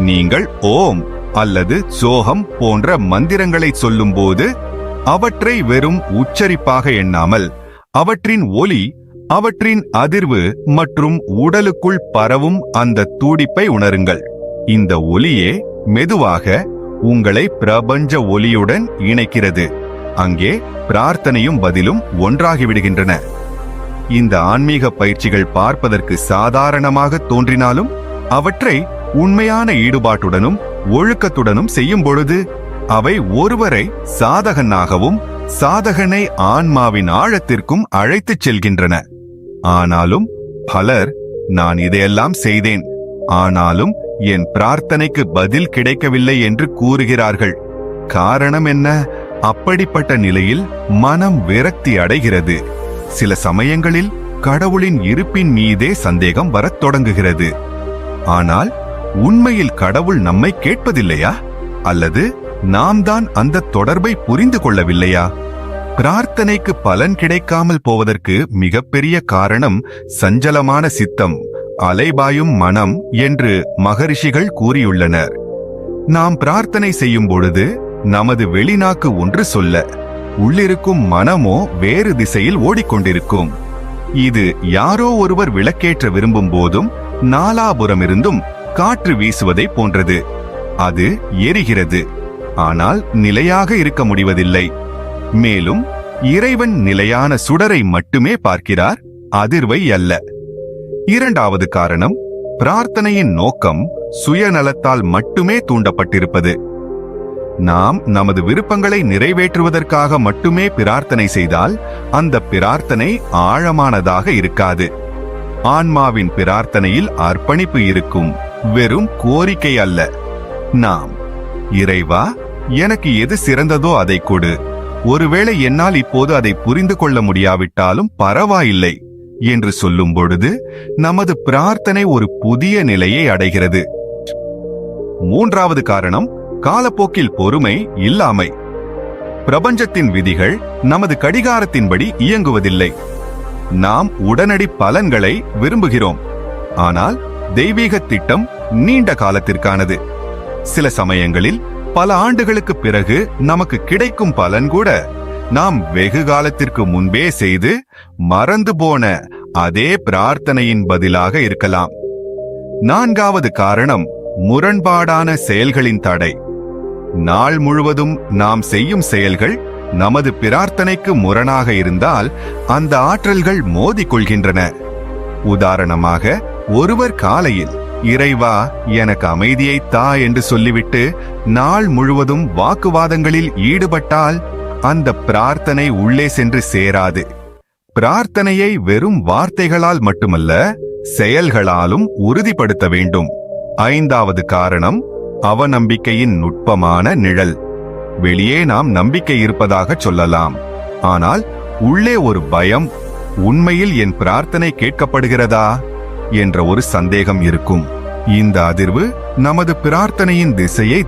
நீங்கள் ஓம் அல்லது சோகம் போன்ற மந்திரங்களை சொல்லும்போது அவற்றை வெறும் உச்சரிப்பாக எண்ணாமல் அவற்றின் ஒலி, அவற்றின் அதிர்வு மற்றும் உடலுக்குள் பரவும் அந்த துடிப்பை உணருங்கள். இந்த ஒலியே மெதுவாக உங்களை பிரபஞ்ச ஒலியுடன் இணைக்கிறது. அங்கே பிரார்த்தனையும் பதிலும் ஒன்றாகிவிடுகின்றன. இந்த ஆன்மீக பயிற்சிகள் பார்ப்பதற்கு சாதாரணமாக தோன்றினாலும் அவற்றை உண்மையான ஈடுபாட்டுடனும் ஒழுக்கத்துடனும் செய்யும் பொழுது அவை ஒருவரை சாதகனாகவும் சாதகனை ஆன்மாவின் ஆழத்திற்கும் அழைத்துச் செல்கின்றன. ஆனாலும் பலர், நான் இதையெல்லாம் செய்தேன், ஆனாலும் என் பிரார்த்தனைக்கு பதில் கிடைக்கவில்லை என்று கூறுகிறார்கள். காரணம் என்ன? அப்படிப்பட்ட நிலையில் மனம் விரக்தி அடைகிறது. சில சமயங்களில் கடவுளின் இருப்பின் மீதே சந்தேகம் வரத் தொடங்குகிறது. ஆனால் உண்மையில் கடவுள் நம்மை கேட்பதில்லையா? அல்லது நாம் தான் அந்த தொடர்பை புரிந்து கொள்ளவில்லையா? பிரார்த்தனைக்கு பலன் கிடைக்காமல் போவதற்கு மிகப்பெரிய காரணம் சஞ்சலமான சித்தம், அலைபாயும் மனம் என்று மகரிஷிகள் கூறியுள்ளனர். நாம் பிரார்த்தனை செய்யும் பொழுது நமது வெளிநாக்கு ஒன்று சொல்ல, உள்ளிருக்கும் மனமோ வேறு திசையில் ஓடிக்கொண்டிருக்கும். இது யாரோ ஒருவர் விளக்கேற்ற விரும்பும் போதும் நாலாபுறமிருந்தும் காற்று வீசுவதை போன்றது. அது எரிகிறது, ஆனால் நிலையாக இருக்க முடிவதில்லை. மேலும் இறைவன் நிலையான சுடரை மட்டுமே பார்க்கிறார், அதிர்வை அல்ல. இரண்டாவது காரணம், பிரார்த்தனையின் நோக்கம் சுயநலத்தால் மட்டுமே தூண்டப்பட்டிருப்பது. நாம் நமது விருப்பங்களை நிறைவேற்றுவதற்காக மட்டுமே பிரார்த்தனை செய்தால் அந்த பிரார்த்தனை ஆழமானதாக இருக்காது. ஆன்மாவின் பிரார்த்தனையில் அர்ப்பணிப்பு இருக்கும், வெறும் கோரிக்கை அல்ல. நாம், இறைவா, எனக்கு எது சிறந்ததோ அதை கொடு, ஒருவேளை என்னால் இப்போது அதை புரிந்து கொள்ள முடியாவிட்டாலும் பரவாயில்லை என்று சொல்லும் பொழுது நமது பிரார்த்தனை ஒரு புதிய நிலையை அடைகிறது. மூன்றாவது காரணம், காலப்போக்கில் பொறுமை இல்லாமை. பிரபஞ்சத்தின் விதிகள் நமது கடிகாரத்தின்படி இயங்குவதில்லை. நாம் உடனடி பலன்களை விரும்புகிறோம், ஆனால் தெய்வீக திட்டம் நீண்ட காலத்திற்கானது. சில சமயங்களில் பல ஆண்டுகளுக்கு பிறகு நமக்கு கிடைக்கும் பலன் கூட நாம் வெகு காலத்திற்கு முன்பே செய்து மறந்து போன அதே பிரார்த்தனையின் பதிலாக இருக்கலாம். நான்காவது காரணம், முரண்பாடான செயல்களின் தடை. நாள் முழுவதும் நாம் செய்யும் செயல்கள் நமது பிரார்த்தனைக்கு முரணாக இருந்தால் அந்த ஆற்றல்கள் மோதிக்கொள்கின்றன. உதாரணமாக, ஒருவர் காலையில் இறைவா எனக்கு அமைதியை தா என்று சொல்லிவிட்டு நாள் முழுவதும் வாக்குவாதங்களில் ஈடுபட்டால் அந்த பிரார்த்தனை உள்ளே சென்று சேராது. பிரார்த்தனையை வெறும் வார்த்தைகளால் மட்டுமல்ல, செயல்களாலும் உறுதிப்படுத்த வேண்டும். ஐந்தாவது காரணம், அவநம்பிக்கையின் நுட்பமான நிழல். வெளியே நாம் நம்பிக்கை இருப்பதாக சொல்லலாம், ஆனால் உள்ளே ஒரு பயம், உண்மையில் என் பிரார்த்தனை கேட்கப்படுகிறதா என்ற ஒரு சந்தேகம் இருக்கும். இந்த அதிர்வு நமது பிரார்த்தனையின்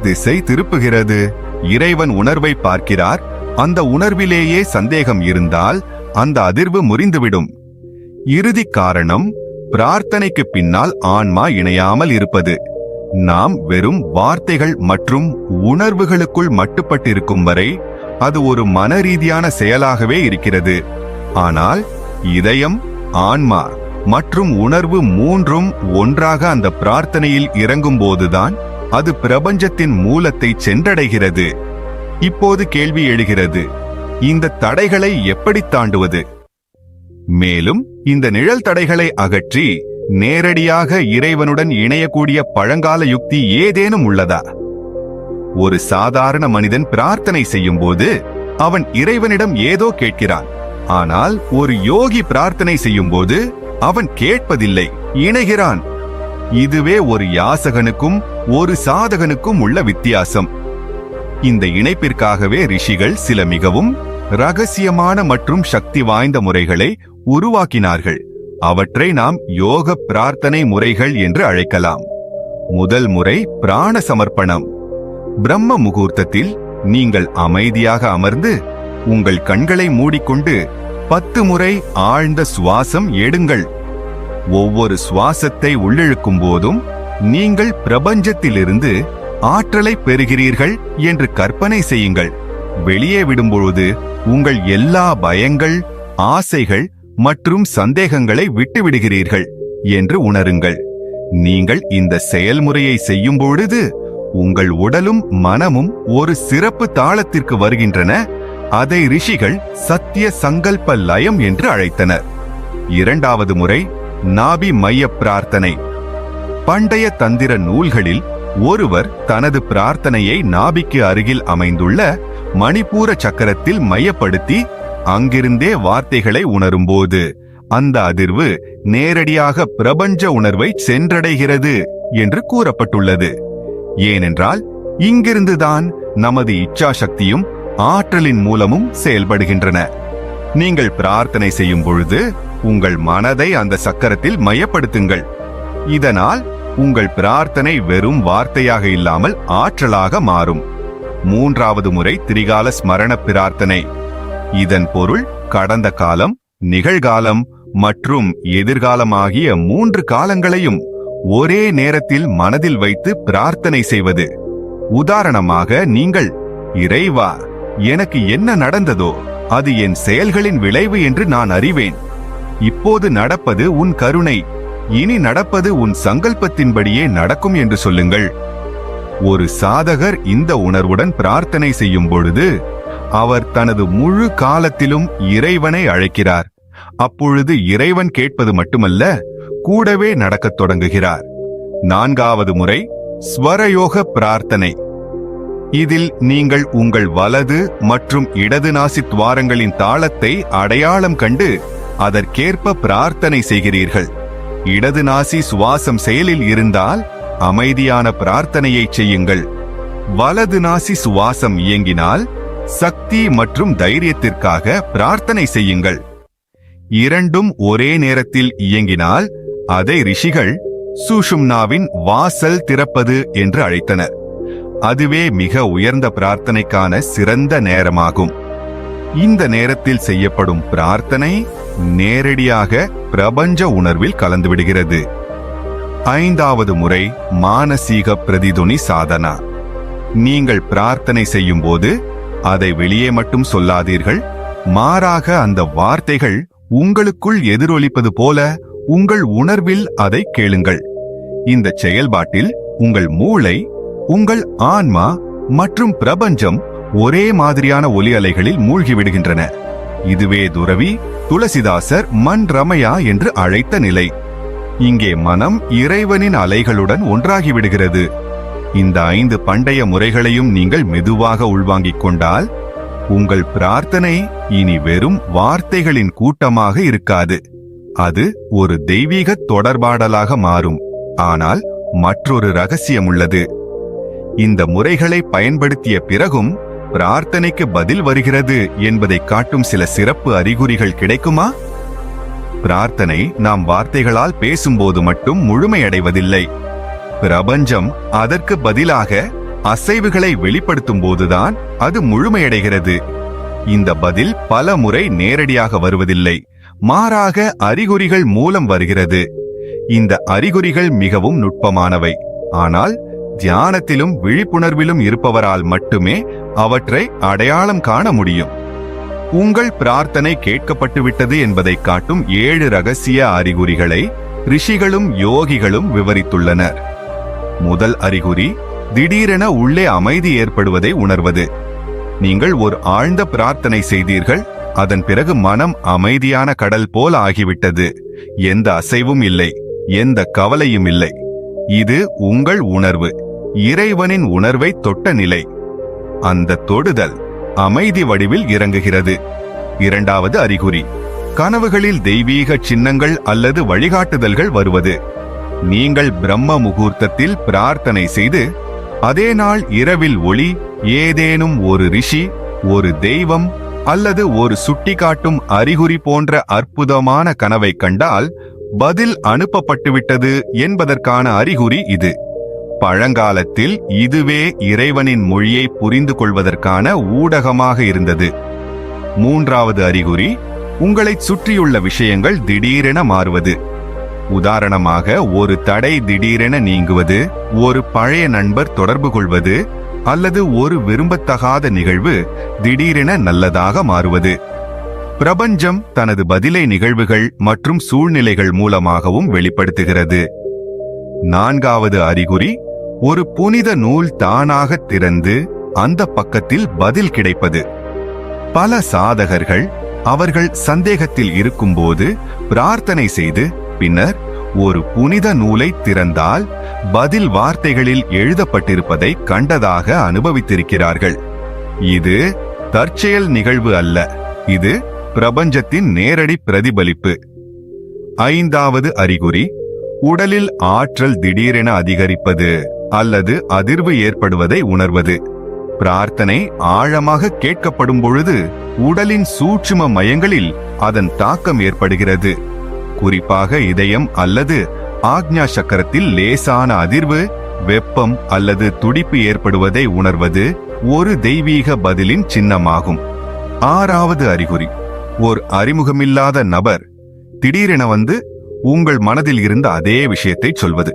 திசை திருப்புகிறது. இறைவன் உணர்வை பார்க்கிறார், அந்த உணர்விலேயே சந்தேகம் இருந்தால் அந்த அதிர்வு முறிந்துவிடும். இறுதி காரணம், பிரார்த்தனைக்கு பின்னால் ஆன்மா இணையாமல் இருப்பது. நாம் வெறும் வார்த்தைகள் மற்றும் உணர்வுகளுக்குள் மட்டுப்பட்டிருக்கும் வரை அது ஒரு மனரீதியான செயலாகவே இருக்கிறது. ஆனால் இதயம், ஆன்மா மற்றும் உணர்வு மூன்றும் ஒன்றாக அந்த பிரார்த்தனையில் இறங்கும் போதுதான் அது பிரபஞ்சத்தின் மூலத்தை சென்றடைகிறது. இப்போது கேள்வி எழுகிறது, இந்த தடைகளை எப்படி தாண்டுவது? மேலும் இந்த நிழல் தடைகளை அகற்றி நேரடியாக இறைவனுடன் இணையக்கூடிய பழங்கால யுக்தி ஏதேனும் உள்ளதா? ஒரு சாதாரண மனிதன் பிரார்த்தனை செய்யும் போது அவன் இறைவனிடம் ஏதோ கேட்கிறான். ஆனால் ஒரு யோகி பிரார்த்தனை செய்யும் போது அவன் கேட்பதில்லை, இணைகிறான். இதுவே ஒரு யாசகனுக்கும் ஒரு சாதகனுக்கும் உள்ள வித்தியாசம். இந்த இணைப்பிற்காகவே ரிஷிகள் சில மிகவும் ரகசியமான மற்றும் சக்தி வாய்ந்த முறைகளை உருவாக்கினார்கள். அவற்றை நாம் யோக பிரார்த்தனை முறைகள் என்று அழைக்கலாம். முதல் முறை பிராண சமர்ப்பணம். பிரம்ம முகூர்த்தத்தில் நீங்கள் அமைதியாக அமர்ந்து உங்கள் கண்களை மூடிக்கொண்டு 10 முறை ஆழ்ந்த சுவாசம் எடுங்கள். ஒவ்வொரு சுவாசத்தை உள்ளிழுக்கும் போதும் நீங்கள் பிரபஞ்சத்திலிருந்து ஆற்றலை பெறுகிறீர்கள் என்று கற்பனை செய்யுங்கள். வெளியே விடும்பொழுது உங்கள் எல்லா பயங்கள், ஆசைகள் மற்றும் சந்தேகங்களை விட்டுவிடுகிறீர்கள் என்று உணருங்கள். நீங்கள் இந்த செயல்முறையை செய்யும் பொழுது உங்கள் உடலும் மனமும் ஒரு சிறப்பு தாளத்திற்கு வருகின்றன. அதை ரிஷிகள் சத்திய சங்கல்ப லயம் என்று அழைத்தனர். இரண்டாவது முறை நாபி மைய பிரார்த்தனை. பண்டைய தந்திர நூல்களில் ஒருவர் தனது பிரார்த்தனையை நாபிக்கு அருகில் அமைந்துள்ள மணிப்பூர சக்கரத்தில் மையப்படுத்தி அங்கிருந்தே வார்த்தைகளை உணரும்போது அந்த அதிர்வு நேரடியாக பிரபஞ்ச உணர்வை சென்றடைகிறது என்று கூறப்பட்டுள்ளது. ஏனென்றால் இங்கிருந்துதான் நமது இச்சா சக்தியும் ஆற்றலின் மூலமும் செயல்படுகின்றன. நீங்கள் பிரார்த்தனை செய்யும் பொழுது உங்கள் மனதை அந்த சக்கரத்தில் மையப்படுத்துங்கள். இதனால் உங்கள் பிரார்த்தனை வெறும் வார்த்தையாக இல்லாமல் ஆற்றலாக மாறும். 3வது முறை திரிகால ஸ்மரண பிரார்த்தனை. இதன் பொருள் கடந்த காலம், நிகழ்காலம் மற்றும் எதிர்காலம் ஆகிய 3 காலங்களையும் ஒரே நேரத்தில் மனதில் வைத்து பிரார்த்தனை செய்வது. உதாரணமாக, நீங்கள் இறைவா, எனக்கு என்ன நடந்ததோ அது என் செயல்களின் விளைவு என்று நான் அறிவேன். இப்போது நடப்பது உன் கருணை, இனி நடப்பது உன் சங்கல்பத்தின்படியே நடக்கும் என்று சொல்லுங்கள். ஒரு சாதகர் இந்த உணர்வுடன் பிரார்த்தனை செய்யும் பொழுது அவர் தனது முழு காலத்திலும் இறைவனை அழைக்கிறார். அப்பொழுது இறைவன் கேட்பது மட்டுமல்ல, கூடவே நடக்கத் தொடங்குகிறார். 4வது முறை ஸ்வரயோக பிரார்த்தனை. இதில் நீங்கள் உங்கள் வலது மற்றும் இடது நாசி துவாரங்களின் தாளத்தை அடையாளம் கண்டு அதற்கேற்ப பிரார்த்தனை செய்கிறீர்கள். இடது நாசி சுவாசம் செயலில் இருந்தால் அமைதியான பிரார்த்தனையை செய்யுங்கள். வலது நாசி சுவாசம் இயங்கினால் சக்தி மற்றும் தைரியத்திற்காக பிரார்த்தனை செய்யுங்கள். இரண்டும் ஒரே நேரத்தில் இயங்கினால் அதை ரிஷிகள் சுஷும்னாவின் வாசல் திறப்பது என்று அழைத்தனர். அதுவே மிக உயர்ந்த பிரார்த்தனைக்கான சிறந்த நேரமாகும். இந்த நேரத்தில் செய்யப்படும் பிரார்த்தனை நேரடியாக பிரபஞ்ச உணர்வில் கலந்துவிடுகிறது. 5வது முறை மானசீக பிரதிதுனி சாதனா. நீங்கள் பிரார்த்தனை செய்யும் போது அதை வெளியே மட்டும் சொல்லாதீர்கள். மாறாக அந்த வார்த்தைகள் உங்களுக்குள் எதிரொலிப்பது போல உங்கள் உணர்வில் அதை கேளுங்கள். இந்த செயல்பாட்டில் உங்கள் மூளை, உங்கள் ஆன்மா மற்றும் பிரபஞ்சம் ஒரே மாதிரியான ஒலி அலைகளில் மூழ்கிவிடுகின்றன. இதுவே துறவி துளசிதாசர் மன் ரமயா என்று அழைத்த நிலை. இங்கே மனம் இறைவனின் அலைகளுடன் ஒன்றாகிவிடுகிறது. இந்த 5 பண்டைய முறைகளையும் நீங்கள் மெதுவாக உள்வாங்கிக் கொண்டால் உங்கள் பிரார்த்தனை இனி வெறும் வார்த்தைகளின் கூட்டமாக இருக்காது. அது ஒரு தெய்வீக தொடர்பாடலாக மாறும். ஆனால் மற்றொரு ரகசியம் உள்ளது. இந்த முறைகளை பயன்படுத்திய பிறகும் பிரார்த்தனைக்கு பதில் வருகிறது என்பதை காட்டும் சில சிறப்பு அறிகுறிகள் கிடைக்குமா? பிரார்த்தனை நாம் வார்த்தைகளால் பேசும்போது மட்டும் முழுமையடைவதில்லை. பிரபஞ்சம் அதற்கு பதிலாக அசைவுகளை வெளிப்படுத்தும் போதுதான் அது முழுமையடைகிறது. இந்த பதில் பல முறை நேரடியாக வருவதில்லை, மாறாக அறிகுறிகள் மூலம் வருகிறது. இந்த அறிகுறிகள் மிகவும் நுட்பமானவை. ஆனால் தியானத்திலும் விழிப்புணர்விலும் இருப்பவரால் மட்டுமே அவற்றை அடையாளம் காண முடியும். உங்கள் பிரார்த்தனை கேட்கப்பட்டுவிட்டது என்பதை காட்டும் 7 ரகசிய அறிகுறிகளை ரிஷிகளும் யோகிகளும் விவரித்துள்ளனர். முதல் அறிகுறி, திடீரென உள்ளே அமைதி ஏற்படுவதை உணர்வது. நீங்கள் ஒரு ஆழ்ந்த பிரார்த்தனை செய்தீர்கள், அதன் பிறகு மனம் அமைதியான கடல் போல ஆகிவிட்டது. எந்த அசைவும் இல்லை, எந்த கவலையும் இல்லை. இது உங்கள் உணர்வு, இறைவனின் உணர்வை தொட்ட நிலை. அந்த தொடுதல் அமைதி வடிவில் இறங்குகிறது. 2வது அறிகுறி, கனவுகளில் தெய்வீக சின்னங்கள் அல்லது வழிகாட்டுதல்கள் வருவது. நீங்கள் பிரம்ம முகூர்த்தத்தில் பிரார்த்தனை செய்து அதே நாள் இரவில் ஒளி, ஏதேனும் ஒரு ரிஷி, ஒரு தெய்வம் அல்லது ஒரு சுட்டிக்காட்டும் அறிகுறி போன்ற அற்புதமான கனவை கண்டால் பதில் அனுப்பப்பட்டுவிட்டது என்பதற்கான அறிகுறி இது. பழங்காலத்தில் இதுவே இறைவனின் மொழியை புரிந்து கொள்வதற்கான ஊடகமாக இருந்தது. 3வது அறிகுறி, உங்களைச் சுற்றியுள்ள விஷயங்கள் திடீரென மாறுவது. உதாரணமாக, ஒரு தடை திடீரென நீங்குவது, ஒரு பழைய நண்பர் தொடர்பு கொள்வது அல்லது ஒரு விரும்பத்தகாத நிகழ்வு திடீரென நல்லதாக மாறுவது. பிரபஞ்சம் தனது பதிலை நிகழ்வுகள் மற்றும் சூழ்நிலைகள் மூலமாகவும் வெளிப்படுத்துகிறது. 4வது அறிகுறி, ஒரு புனித நூல் தானாக திறந்து அந்த பக்கத்தில் பதில் கிடைப்பது. பல சாதகர்கள் அவர்கள் சந்தேகத்தில் இருக்கும்போது பிரார்த்தனை செய்து பின்னர் ஒரு புனித நூலை திறந்தால் பதில் வார்த்தைகளில் எழுதப்பட்டிருப்பதை கண்டதாக அனுபவித்திருக்கிறார்கள். இது தற்செயல் நிகழ்வு அல்ல, இது பிரபஞ்சத்தின் நேரடி பிரதிபலிப்பு. 5வது அறிகுறி, உடலில் ஆற்றல் திடீரென அதிகரிப்பது அல்லது அதிர்வு ஏற்படுவதை உணர்வது. பிரார்த்தனை ஆழமாக கேட்கப்படும் பொழுது உடலின் சூட்சும மையங்களில் அதன் தாக்கம் ஏற்படுகிறது. குறிப்பாக இதயம் அல்லது ஆக்ஞா சக்கரத்தில் லேசான அதிர்வு, வெப்பம் அல்லது துடிப்பு ஏற்படுவதை உணர்வது ஒரு தெய்வீக பதிலின் சின்னமாகும். 6வது அறிகுறி, ஓர் அறிமுகமில்லாத நபர் திடீரென வந்து உங்கள் மனதில் இருந்த அதே விஷயத்தை சொல்வது.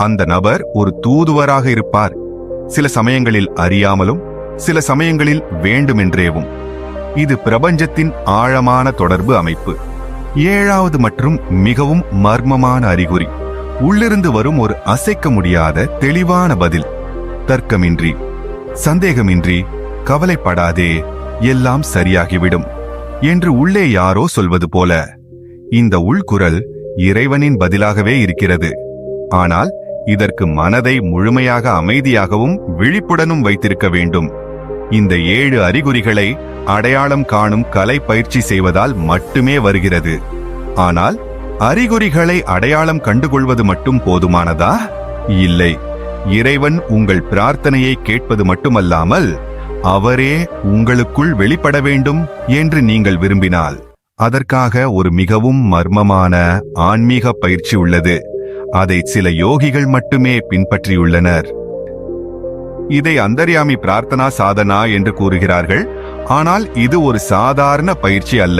அந்த நபர் ஒரு தூதுவராக இருப்பார், சில சமயங்களில் அறியாமலும் சில சமயங்களில் வேண்டுமென்றேவும். இது பிரபஞ்சத்தின் ஆழமான தொடர்பு அமைப்பு. 7வது மற்றும் மிகவும் மர்மமான அறிகுறி, உள்ளிருந்து வரும் ஒரு அசைக்க முடியாத தெளிவான பதில். தர்க்கமின்றி, சந்தேகமின்றி, கவலைப்படாதே, எல்லாம் சரியாகிவிடும் என்று உள்ளே யாரோ சொல்வது போல. இந்த உள்குரல் இறைவனின் பதிலாகவே இருக்கிறது. ஆனால் இதற்கு மனதை முழுமையாக அமைதியாகவும் விழிப்புடனும் வைத்திருக்க வேண்டும். இந்த 7 அறிகுறிகளை அடையாளம் காணும் கலை பயிற்சி செய்வதால் மட்டுமே வருகிறது. ஆனால் அறிகுறிகளை அடையாளம் கண்டுகொள்வது மட்டும் போதுமானதா? இல்லை. இறைவன் உங்கள் பிரார்த்தனையை கேட்பது மட்டுமல்லாமல் அவரே உங்களுக்குள் வெளிப்பட வேண்டும் என்று நீங்கள் விரும்பினால் அதற்காக ஒரு மிகவும் மர்மமான ஆன்மீக பயிற்சி உள்ளது. அதை சில யோகிகள் மட்டுமே பின்பற்றியுள்ளனர். இதை அந்தர்யாமி பிரார்த்தனா சாதனா என்று கூறுகிறார்கள். ஆனால் இது ஒரு சாதாரண பயிற்சி அல்ல.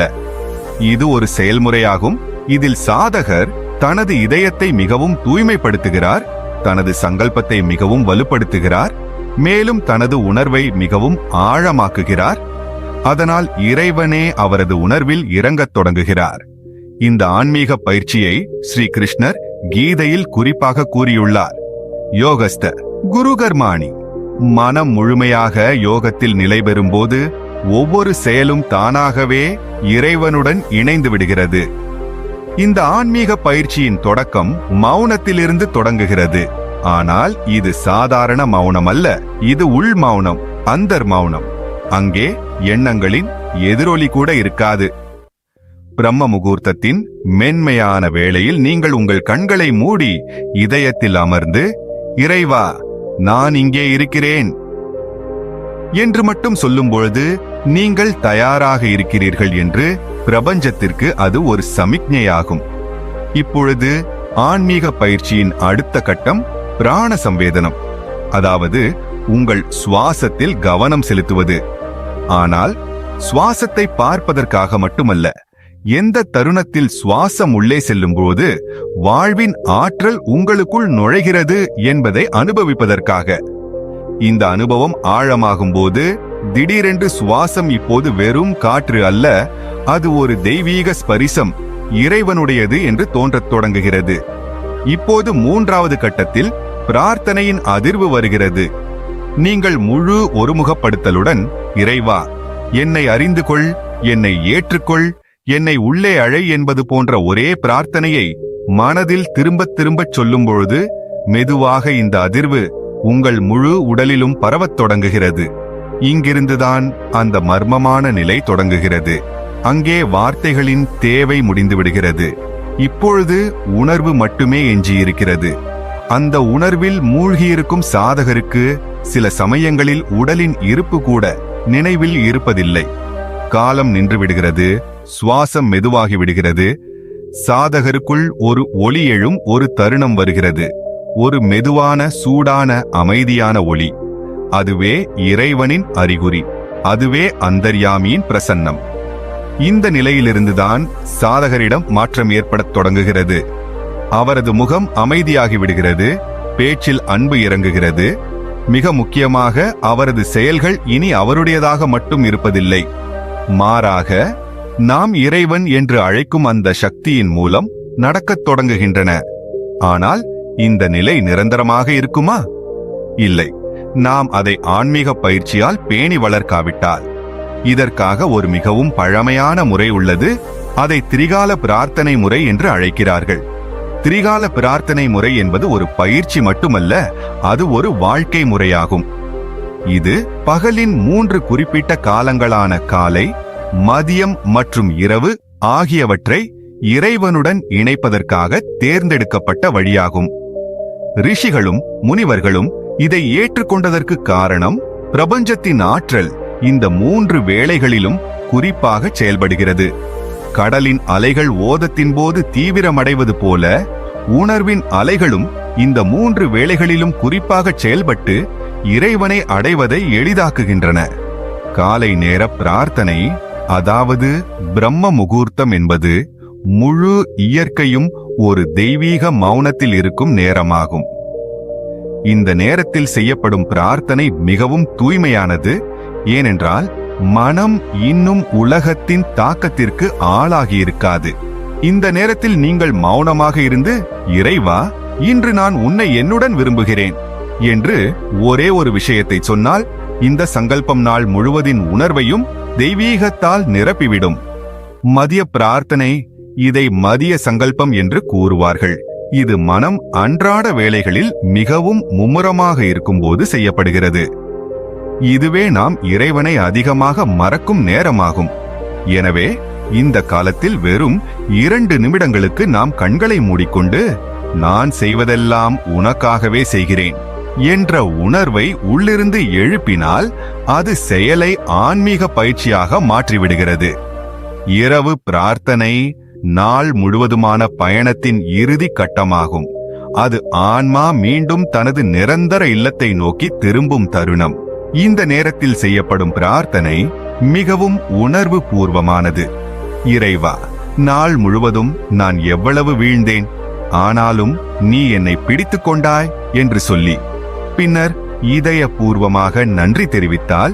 இது ஒரு செயல்முறையாகும். இதில் சாதகர் தனது இதயத்தை மிகவும் தூய்மைப்படுத்துகிறார், தனது சங்கல்பத்தை மிகவும் வலுப்படுத்துகிறார், மேலும் தனது உணர்வை மிகவும் ஆழமாக்குகிறார். அதனால் இறைவனே அவரது உணர்வில் இறங்கத் தொடங்குகிறார். இந்த ஆன்மீக பயிற்சியை ஸ்ரீ கிருஷ்ணர் கீதையில் குறிப்பாக கூறியுள்ளார். யோகஸ்த குருகர்மாணி. மனம் முழுமையாக யோகத்தில் நிலை பெறும்போது ஒவ்வொரு செயலும் தானாகவே இறைவனுடன் இணைந்து விடுகிறது. இந்த ஆன்மீக பயிற்சியின் தொடக்கம் மௌனத்திலிருந்து தொடங்குகிறது. ஆனால் இது சாதாரண மௌனம் அல்ல, இது உள் மௌனம், அந்தர் மௌனம். அங்கே எண்ணங்களின் எதிரொலி கூட இருக்காது. பிரம்ம முகூர்த்தத்தின் மென்மையான வேளையில் நீங்கள் உங்கள் கண்களை மூடி இதயத்தில் அமர்ந்து, இறைவா, நான் இங்கே இருக்கிறேன் என்று மட்டும் சொல்லும் பொழுது நீங்கள் தயாராக இருக்கிறீர்கள் என்று பிரபஞ்சத்திற்கு அது ஒரு சமிக்ஞையாகும். இப்பொழுது ஆன்மீக பயிற்சியின் அடுத்த கட்டம் பிராண சம்வேதனம், அதாவது உங்கள் சுவாசத்தில் கவனம் செலுத்துவது. ஆனால் சுவாசத்தை பார்ப்பதற்காக மட்டுமல்ல, எந்த தருணத்தில் சுவாசம் உள்ளே செல்லும் போது வாழ்வின் ஆற்றல் உங்களுக்குள் நுழைகிறது என்பதை அனுபவிப்பதற்காக. இந்த அனுபவம் ஆழமாகும் போது திடீரென்று சுவாசம் இப்போது வெறும் காற்று அல்ல, அது ஒரு தெய்வீக ஸ்பரிசம், இறைவனுடையது என்று தோன்றத் தொடங்குகிறது. இப்போது 3வது கட்டத்தில் பிரார்த்தனையின் அதிர்வு வருகிறது. நீங்கள் முழு ஒருமுகப்படுத்தலுடன், இறைவா, என்னை அறிந்து கொள், என்னை ஏற்றுக்கொள், என்னை உள்ளே அழை என்பது போன்ற ஒரே பிரார்த்தனையை மனதில் திரும்பத் திரும்பச் சொல்லும் பொழுது மெதுவாக இந்த அதிர்வு உங்கள் முழு உடலிலும் பரவத் தொடங்குகிறது. இங்கிருந்துதான் அந்த மர்மமான நிலை தொடங்குகிறது. அங்கே வார்த்தைகளின் தேவை முடிந்துவிடுகிறது. இப்பொழுது உணர்வு மட்டுமே எஞ்சியிருக்கிறது. அந்த உணர்வில் மூழ்கியிருக்கும் சாதகருக்கு சில சமயங்களில் உடலின் இருப்பு கூட நினைவில் இருப்பதில்லை. காலம் நின்றுவிடுகிறது, சுவாசம் மெதுவாகி விடுகிறது. சாதகருக்குள் ஒரு ஒளி எழும் ஒரு தருணம் வருகிறது. ஒரு மெதுவான, சூடான, அமைதியான ஒளி. அதுவே இறைவனின் அறிகுறி, அதுவே அந்தர்யாமியின் பிரசன்னம். இந்த நிலையிலிருந்துதான் சாதகரிடம் மாற்றம் ஏற்படத் தொடங்குகிறது. அவரது முகம் அமைதியாகி விடுகிறது, பேச்சில் அன்பு இறங்குகிறது. மிக முக்கியமாக அவரது செயல்கள் இனி அவருடையதாக மட்டும் இருப்பதில்லை, மாறாக நாம் இறைவன் என்று அழைக்கும் அந்த சக்தியின் மூலம் நடக்கத் தொடங்குகின்றன. ஆனால் இந்த நிலை நிரந்தரமாக இருக்குமா? இல்லை. நாம் அதை ஆன்மீக பயிற்சியால் பேணி வளர்க்காவிட்டால். இதற்காக ஒரு மிகவும் பழமையான முறை உள்ளது. அதை திரிகால பிரார்த்தனை முறை என்று அழைக்கிறார்கள். திரிகால பிரார்த்தனை முறை என்பது ஒரு பயிற்சி மட்டுமல்ல, அது ஒரு வாழ்க்கை முறையாகும். இது பகலின் 3 குறிப்பிட்ட காலங்களான காலை, மதியம் மற்றும் இரவு ஆகியவற்றை இறைவனுடன் இணைப்பதற்காக தேர்ந்தெடுக்கப்பட்ட வழியாகும். ரிஷிகளும் முனிவர்களும் இதை ஏற்றுக்கொண்டதற்கு காரணம், பிரபஞ்சத்தின் ஆற்றல் இந்த 3 வேளைகளிலும் குறிப்பாக செயல்படுகிறது. கடலின் அலைகள் ஓதத்தின் போது தீவிரமடைவது போல உணர்வின் அலைகளும் இந்த 3 வேளைகளிலும் குறிப்பாக செயல்பட்டு இறைவனை அடைவதை எளிதாக்குகின்றன. காலை நேர பிரார்த்தனை, அதாவது பிரம்ம முகூர்த்தம் என்பது முழு இயற்கையும் ஒரு தெய்வீக மௌனத்தில் இருக்கும் நேரமாகும். இந்த நேரத்தில் செய்யப்படும் பிரார்த்தனை மிகவும் தூய்மையானது. ஏனென்றால் மனம் இன்னும் உலகத்தின் தாக்கத்திற்கு ஆளாகியிருக்காது. இந்த நேரத்தில் நீங்கள் மௌனமாக இருந்து, இறைவா, இன்று நான் உன்னை என்னுடன் விரும்புகிறேன் என்று ஒரே ஒரு விஷயத்தை சொன்னால் இந்த சங்கல்பம் நாள் முழுவதின் உணர்வையும் தெய்வீகத்தால் நிரப்பிவிடும். மதிய பிரார்த்தனை, இதை மதிய சங்கல்பம் என்று கூறுவார்கள். இது மனம் அன்றாட வேளைகளில் மிகவும் மும்முரமாக இருக்கும்போது செய்யப்படுகிறது. இதுவே நாம் இறைவனை அதிகமாக மறக்கும் நேரமாகும். எனவே இந்த காலத்தில் வெறும் 2 நிமிடங்களுக்கு நாம் கண்களை மூடிக்கொண்டு, நான் செய்வதெல்லாம் உனக்காகவே செய்கிறேன் என்ற உணர்வை உள்ளிருந்து எழுப்பினால் அது செயலை ஆன்மீக பயிற்சியாக மாற்றிவிடுகிறது. இரவு பிரார்த்தனை நாள் முழுவதுமான பயணத்தின் இறுதி கட்டமாகும். அது ஆன்மா மீண்டும் தனது நிரந்தர இல்லத்தை நோக்கி திரும்பும் தருணம். இந்த நேரத்தில் செய்யப்படும் பிரார்த்தனை மிகவும் உணர்வு பூர்வமானது. இறைவா, நாள் முழுவதும் நான் எவ்வளவு வீழ்ந்தேன், ஆனாலும் நீ என்னை பிடித்துக் கொண்டாய் என்று சொல்லி பின்னர் இதயபூர்வமாக நன்றி தெரிவித்தால்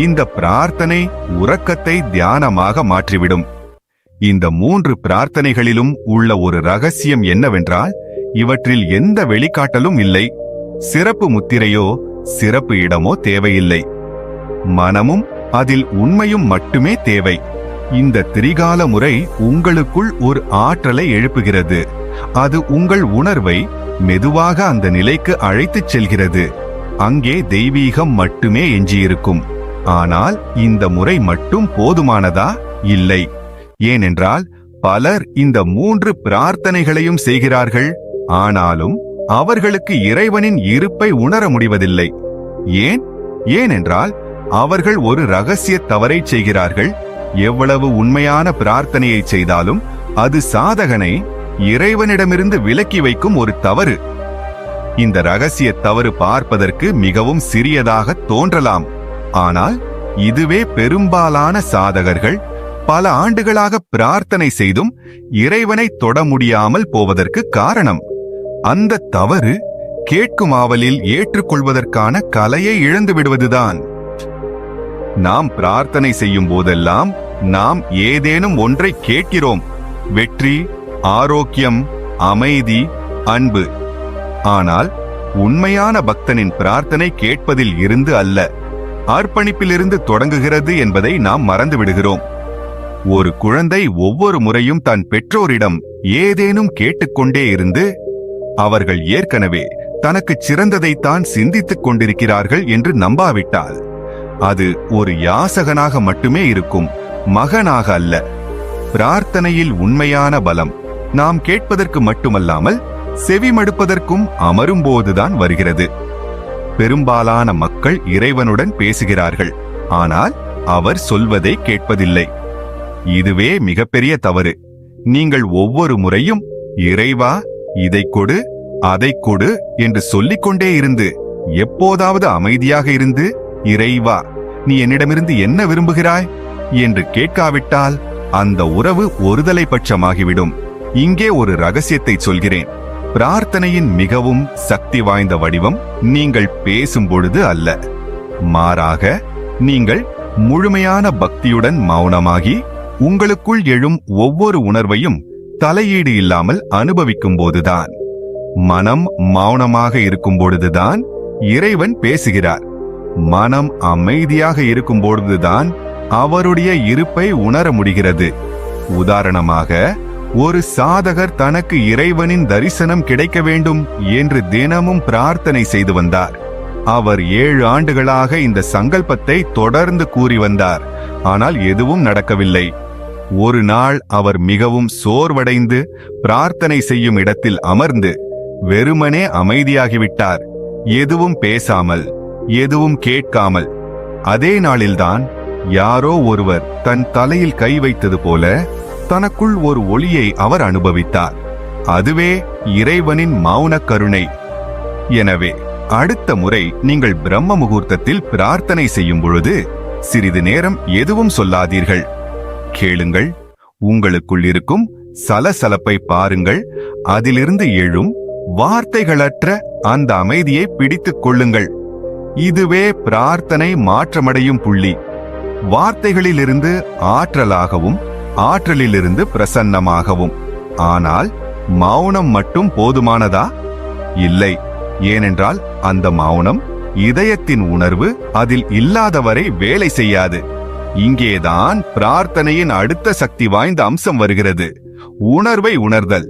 இந்த பிரார்த்தனை உறக்கத்தை தியானமாக மாற்றிவிடும். இந்த 3 பிரார்த்தனைகளிலும் உள்ள ஒரு ரகசியம் என்னவென்றால், இவற்றில் எந்த வெளிக்காட்டலும் இல்லை. சிறப்பு முத்திரையோ சிறப்பு இடமோ தேவையில்லை. மனமும் அதில் உண்மையும் மட்டுமே தேவை. இந்த திரிகால முறை உங்களுக்குள் ஒரு ஆற்றலை எழுப்புகிறது. அது உங்கள் உணர்வை மெதுவாக அந்த நிலைக்கு அழைத்துச் செல்கிறது. அங்கே தெய்வீகம் மட்டுமே எஞ்சியிருக்கும். ஆனால் இந்த முறை மட்டும் போதுமானதா? இல்லை. ஏனென்றால் பலர் இந்த 3 பிரார்த்தனைகளையும் செய்கிறார்கள், ஆனாலும் அவர்களுக்கு இறைவனின் இருப்பை உணர முடிவதில்லை. ஏனென்றால் அவர்கள் ஒரு ரகசிய தவறை செய்கிறார்கள். எவ்வளவு உண்மையான பிரார்த்தனையை செய்தாலும் அது சாதகனை இறைவனிடமிருந்து விலக்கி வைக்கும் ஒரு தவறு. இந்த ரகசிய தவறு பார்ப்பதற்கு மிகவும் சிறியதாக தோன்றலாம், ஆனால் இதுவே பெரும்பாலான சாதகர்கள் பல ஆண்டுகளாக பிரார்த்தனை செய்தும் இறைவனை தொட முடியாமல் போவதற்கு காரணம். அந்த தவறு கேட்கும் ஆவலில் ஏற்றுக்கொள்வதற்கான கலையை இழந்து விடுவதுதான். நாம் பிரார்த்தனை செய்யும் போதெல்லாம் நாம் ஏதேனும் ஒன்றை கேட்கிறோம்: வெற்றி, ஆரோக்கியம், அமைதி, அன்பு. ஆனால் உண்மையான பக்தனின் பிரார்த்தனை கேட்பதில் இருந்து அல்ல, அர்ப்பணிப்பிலிருந்து தொடங்குகிறது என்பதை நாம் மறந்துவிடுகிறோம். ஒரு குழந்தை ஒவ்வொரு முறையும் தன் பெற்றோரிடம் ஏதேனும் கேட்டுக்கொண்டே இருந்து அவர்கள் ஏற்கனவே தனக்கு சிறந்ததைத்தான் சிந்தித்துக் கொண்டிருக்கிறார்கள் என்று நம்பாவிட்டால் அது ஒரு யாசகனாக மட்டுமே இருக்கும், மகனாக அல்ல. பிரார்த்தனையில் உண்மையான பலம் நாம் கேட்பதற்கு மட்டுமல்லாமல் செவிமடுப்பதற்கும் அமரும்போதுதான் வருகிறது. பெரும்பாலான மக்கள் இறைவனுடன் பேசுகிறார்கள், ஆனால் அவர் சொல்வதை கேட்பதில்லை. இதுவே மிகப்பெரிய தவறு. நீங்கள் ஒவ்வொரு முறையும் இறைவா, இதை கொடு, அதை கொடு என்று சொல்லிக்கொண்டே இருந்து எப்போதாவது அமைதியாக இருந்து, இறைவா, நீ என்னிடமிருந்து என்ன விரும்புகிறாய் என்று கேட்காவிட்டால் அந்த உறவு ஒருதலை பட்சமாகிவிடும். இங்கே ஒரு ரகசியத்தை சொல்கிறேன். பிரார்த்தனையின் மிகவும் சக்தி வாய்ந்த வடிவம் நீங்கள் பேசும் பொழுது அல்ல, மாறாக நீங்கள் முழுமையான பக்தியுடன் மௌனமாகி உங்களுக்குள் எழும் ஒவ்வொரு உணர்வையும் தலையீடு இல்லாமல் அனுபவிக்கும் போதுதான். மனம் மௌனமாக இருக்கும் பொழுதுதான் இறைவன் பேசுகிறார். மனம் அமைதியாக இருக்கும் பொழுதுதான் அவருடைய இருப்பை உணர முடிகிறது. உதாரணமாக, ஒரு சாதகர் தனக்கு இறைவனின் தரிசனம் கிடைக்க வேண்டும் என்று தினமும் பிரார்த்தனை செய்து வந்தார். அவர் 7 ஆண்டுகளாக இந்த சங்கல்பத்தை தொடர்ந்து கூறி வந்தார். ஆனால் எதுவும் நடக்கவில்லை. ஒரு நாள் அவர் மிகவும் சோர்வடைந்து பிரார்த்தனை செய்யும் இடத்தில் அமர்ந்து வெறுமனே அமைதியாகிவிட்டார். எதுவும் பேசாமல், எதுவும் கேட்காமல். அதே நாளில்தான் யாரோ ஒருவர் தன் தலையில் கை வைத்தது போல தனக்குள் ஒரு ஒளியை அவர் அனுபவித்தார். அதுவே இறைவனின் மௌன கருணை. எனவே அடுத்த முறை நீங்கள் பிரம்ம முகூர்த்தத்தில் பிரார்த்தனை செய்யும் பொழுது சிறிது நேரம் எதுவும் சொல்லாதீர்கள். கேளுங்கள். உங்களுக்குள் இருக்கும் சலசலப்பை பாருங்கள். அதிலிருந்து எழும் வார்த்தைகளற்ற அந்த அமைதியை பிடித்துக் கொள்ளுங்கள். இதுவே பிரார்த்தனை மாற்றமடையும் புள்ளி. வார்த்தைகளிலிருந்து ஆற்றலாகவும் ஆற்றலிலிருந்து பிரசன்னமாகவும். ஆனால் மௌனம் மட்டும் போதுமானதா? இல்லை. ஏனென்றால் அந்த மௌனம் இதயத்தின் உணர்வு அதில் இல்லாதவரை வேலை செய்யாது. இங்கேதான் பிரார்த்தனையின் அடுத்த சக்தி வாய்ந்த அம்சம் வருகிறது. உணர்வை உணர்தல்.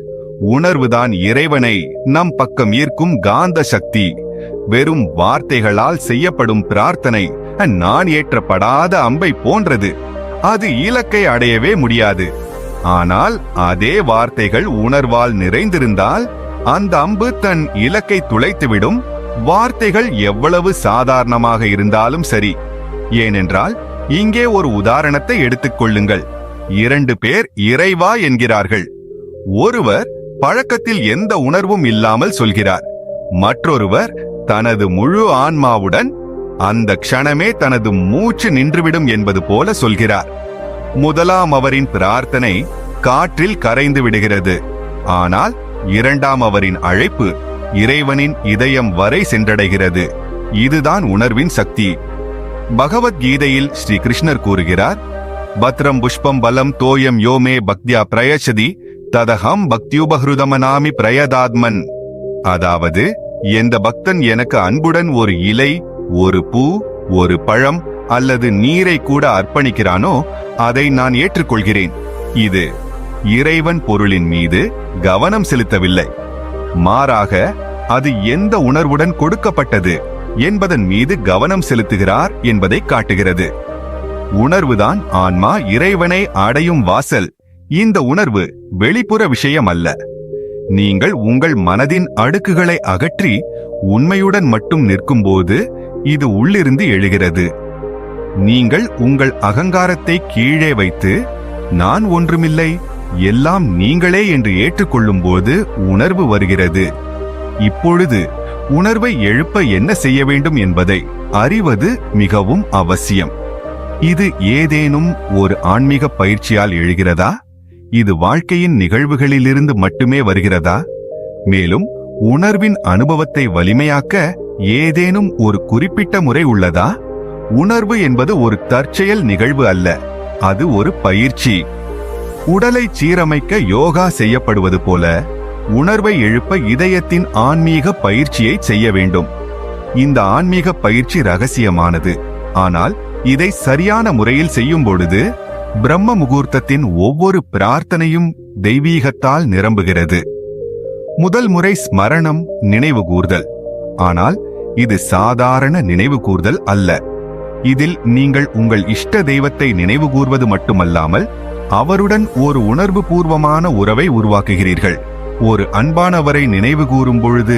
உணர்வுதான் இறைவனை நம் பக்கம் ஈர்க்கும் காந்த சக்தி. வெறும் வார்த்தைகளால் செய்யப்படும் பிரார்த்தனை நான் ஏற்றப்படாத அம்பை போன்றது. அது இலக்கை அடையவே முடியாது. ஆனால் அதே வார்த்தைகள் உணர்வால் நிறைந்திருந்தால் அந்த அம்பு தன் இலக்கை துளைத்துவிடும். வார்த்தைகள் எவ்வளவு சாதாரணமாக இருந்தாலும் சரி. ஏனென்றால் இங்கே ஒரு உதாரணத்தை எடுத்துக்கொள்ளுங்கள். 2 பேர் இறைவா என்கிறார்கள். ஒருவர் பழக்கத்தில் எந்த உணர்வும் இல்லாமல் சொல்கிறார். மற்றொருவர் தனது முழு ஆன்மாவுடன் அந்த க்ஷணமே தனது மூச்சு நின்றுவிடும் என்பது போல சொல்கிறார். முதலாம் அவரின் பிரார்த்தனை காற்றில் கரைந்து விடுகிறது. ஆனால் இரண்டாம் அவரின் அழைப்பு இறைவனின் இதயம் வரை சென்றடைகிறது. இதுதான் உணர்வின் சக்தி. பகவத்கீதையில் ஸ்ரீ கிருஷ்ணர் கூறுகிறார், பத்ரம் புஷ்பம் பலம் தோயம் யோமே பக்தியா பிரயச்சதி ததகம் பக்தியுபஹ்ருதமனாமி பிரயதாத்மன். அதாவது, எந்த பக்தன் எனக்கு அன்புடன் ஒரு இலை, ஒரு பூ, ஒரு பழம் அல்லது நீரை கூட அர்ப்பணிக்கிறானோ அதை நான் ஏற்றுக்கொள்கிறேன். இது இறைவன் பொருளின் மீது கவனம் செலுத்தவில்லை. மாறாக அது எந்த உணர்வுடன் கொடுக்கப்பட்டது என்பதன் மீது கவனம் செலுத்துகிறார் என்பதை காட்டுகிறது. உணர்வுதான் ஆன்மா இறைவனை அடையும் வாசல். இந்த உணர்வு வெளிப்புற விஷயம் அல்ல. நீங்கள் உங்கள் மனதின் அடுக்குகளை அகற்றி உண்மையுடன் மட்டும் நிற்கும்போது இது உள்ளிருந்து எழுகிறது. நீங்கள் உங்கள் அகங்காரத்தை கீழே வைத்து நான் ஒன்றுமில்லை, எல்லாம் நீங்களே என்று ஏற்றுக்கொள்ளும் போது உணர்வு வருகிறது. இப்பொழுது உணர்வை எழுப்ப என்ன செய்ய வேண்டும் என்பதை அறிவது மிகவும் அவசியம். இது ஏதேனும் ஒரு ஆன்மீக பயிற்சியால் எழுகிறதா? இது வாழ்க்கையின் நிகழ்வுகளிலிருந்து மட்டுமே வருகிறதா? மேலும் உணர்வின் அனுபவத்தை வலிமையாக்க ஏதேனும் ஒரு குறிப்பிட்ட முறை உள்ளதா? உணர்வு என்பது ஒரு தற்செயல் நிகழ்வு அல்ல, அது ஒரு பயிற்சி. உடலை சீரமைக்க யோகா செய்யப்படுவது போல உணர்வை எழுப்ப இதயத்தின் ஆன்மீக பயிற்சியை செய்ய வேண்டும். இந்த ஆன்மீக பயிற்சி ரகசியமானது. ஆனால் இதை சரியான முறையில் செய்யும் பொழுது பிரம்ம முகூர்த்தத்தின் ஒவ்வொரு பிரார்த்தனையும் தெய்வீகத்தால் நிரம்புகிறது. முதல் முறை ஸ்மரணம், நினைவு கூர்தல். ஆனால் இது சாதாரண நினைவு கூர்தல் அல்ல. இதில் நீங்கள் உங்கள் இஷ்ட தெய்வத்தை நினைவு கூர்வது மட்டுமல்லாமல் அவருடன் ஒரு உணர்வு பூர்வமான உறவை உருவாக்குகிறீர்கள். ஒரு அன்பானவரை நினைவு கூறும் பொழுது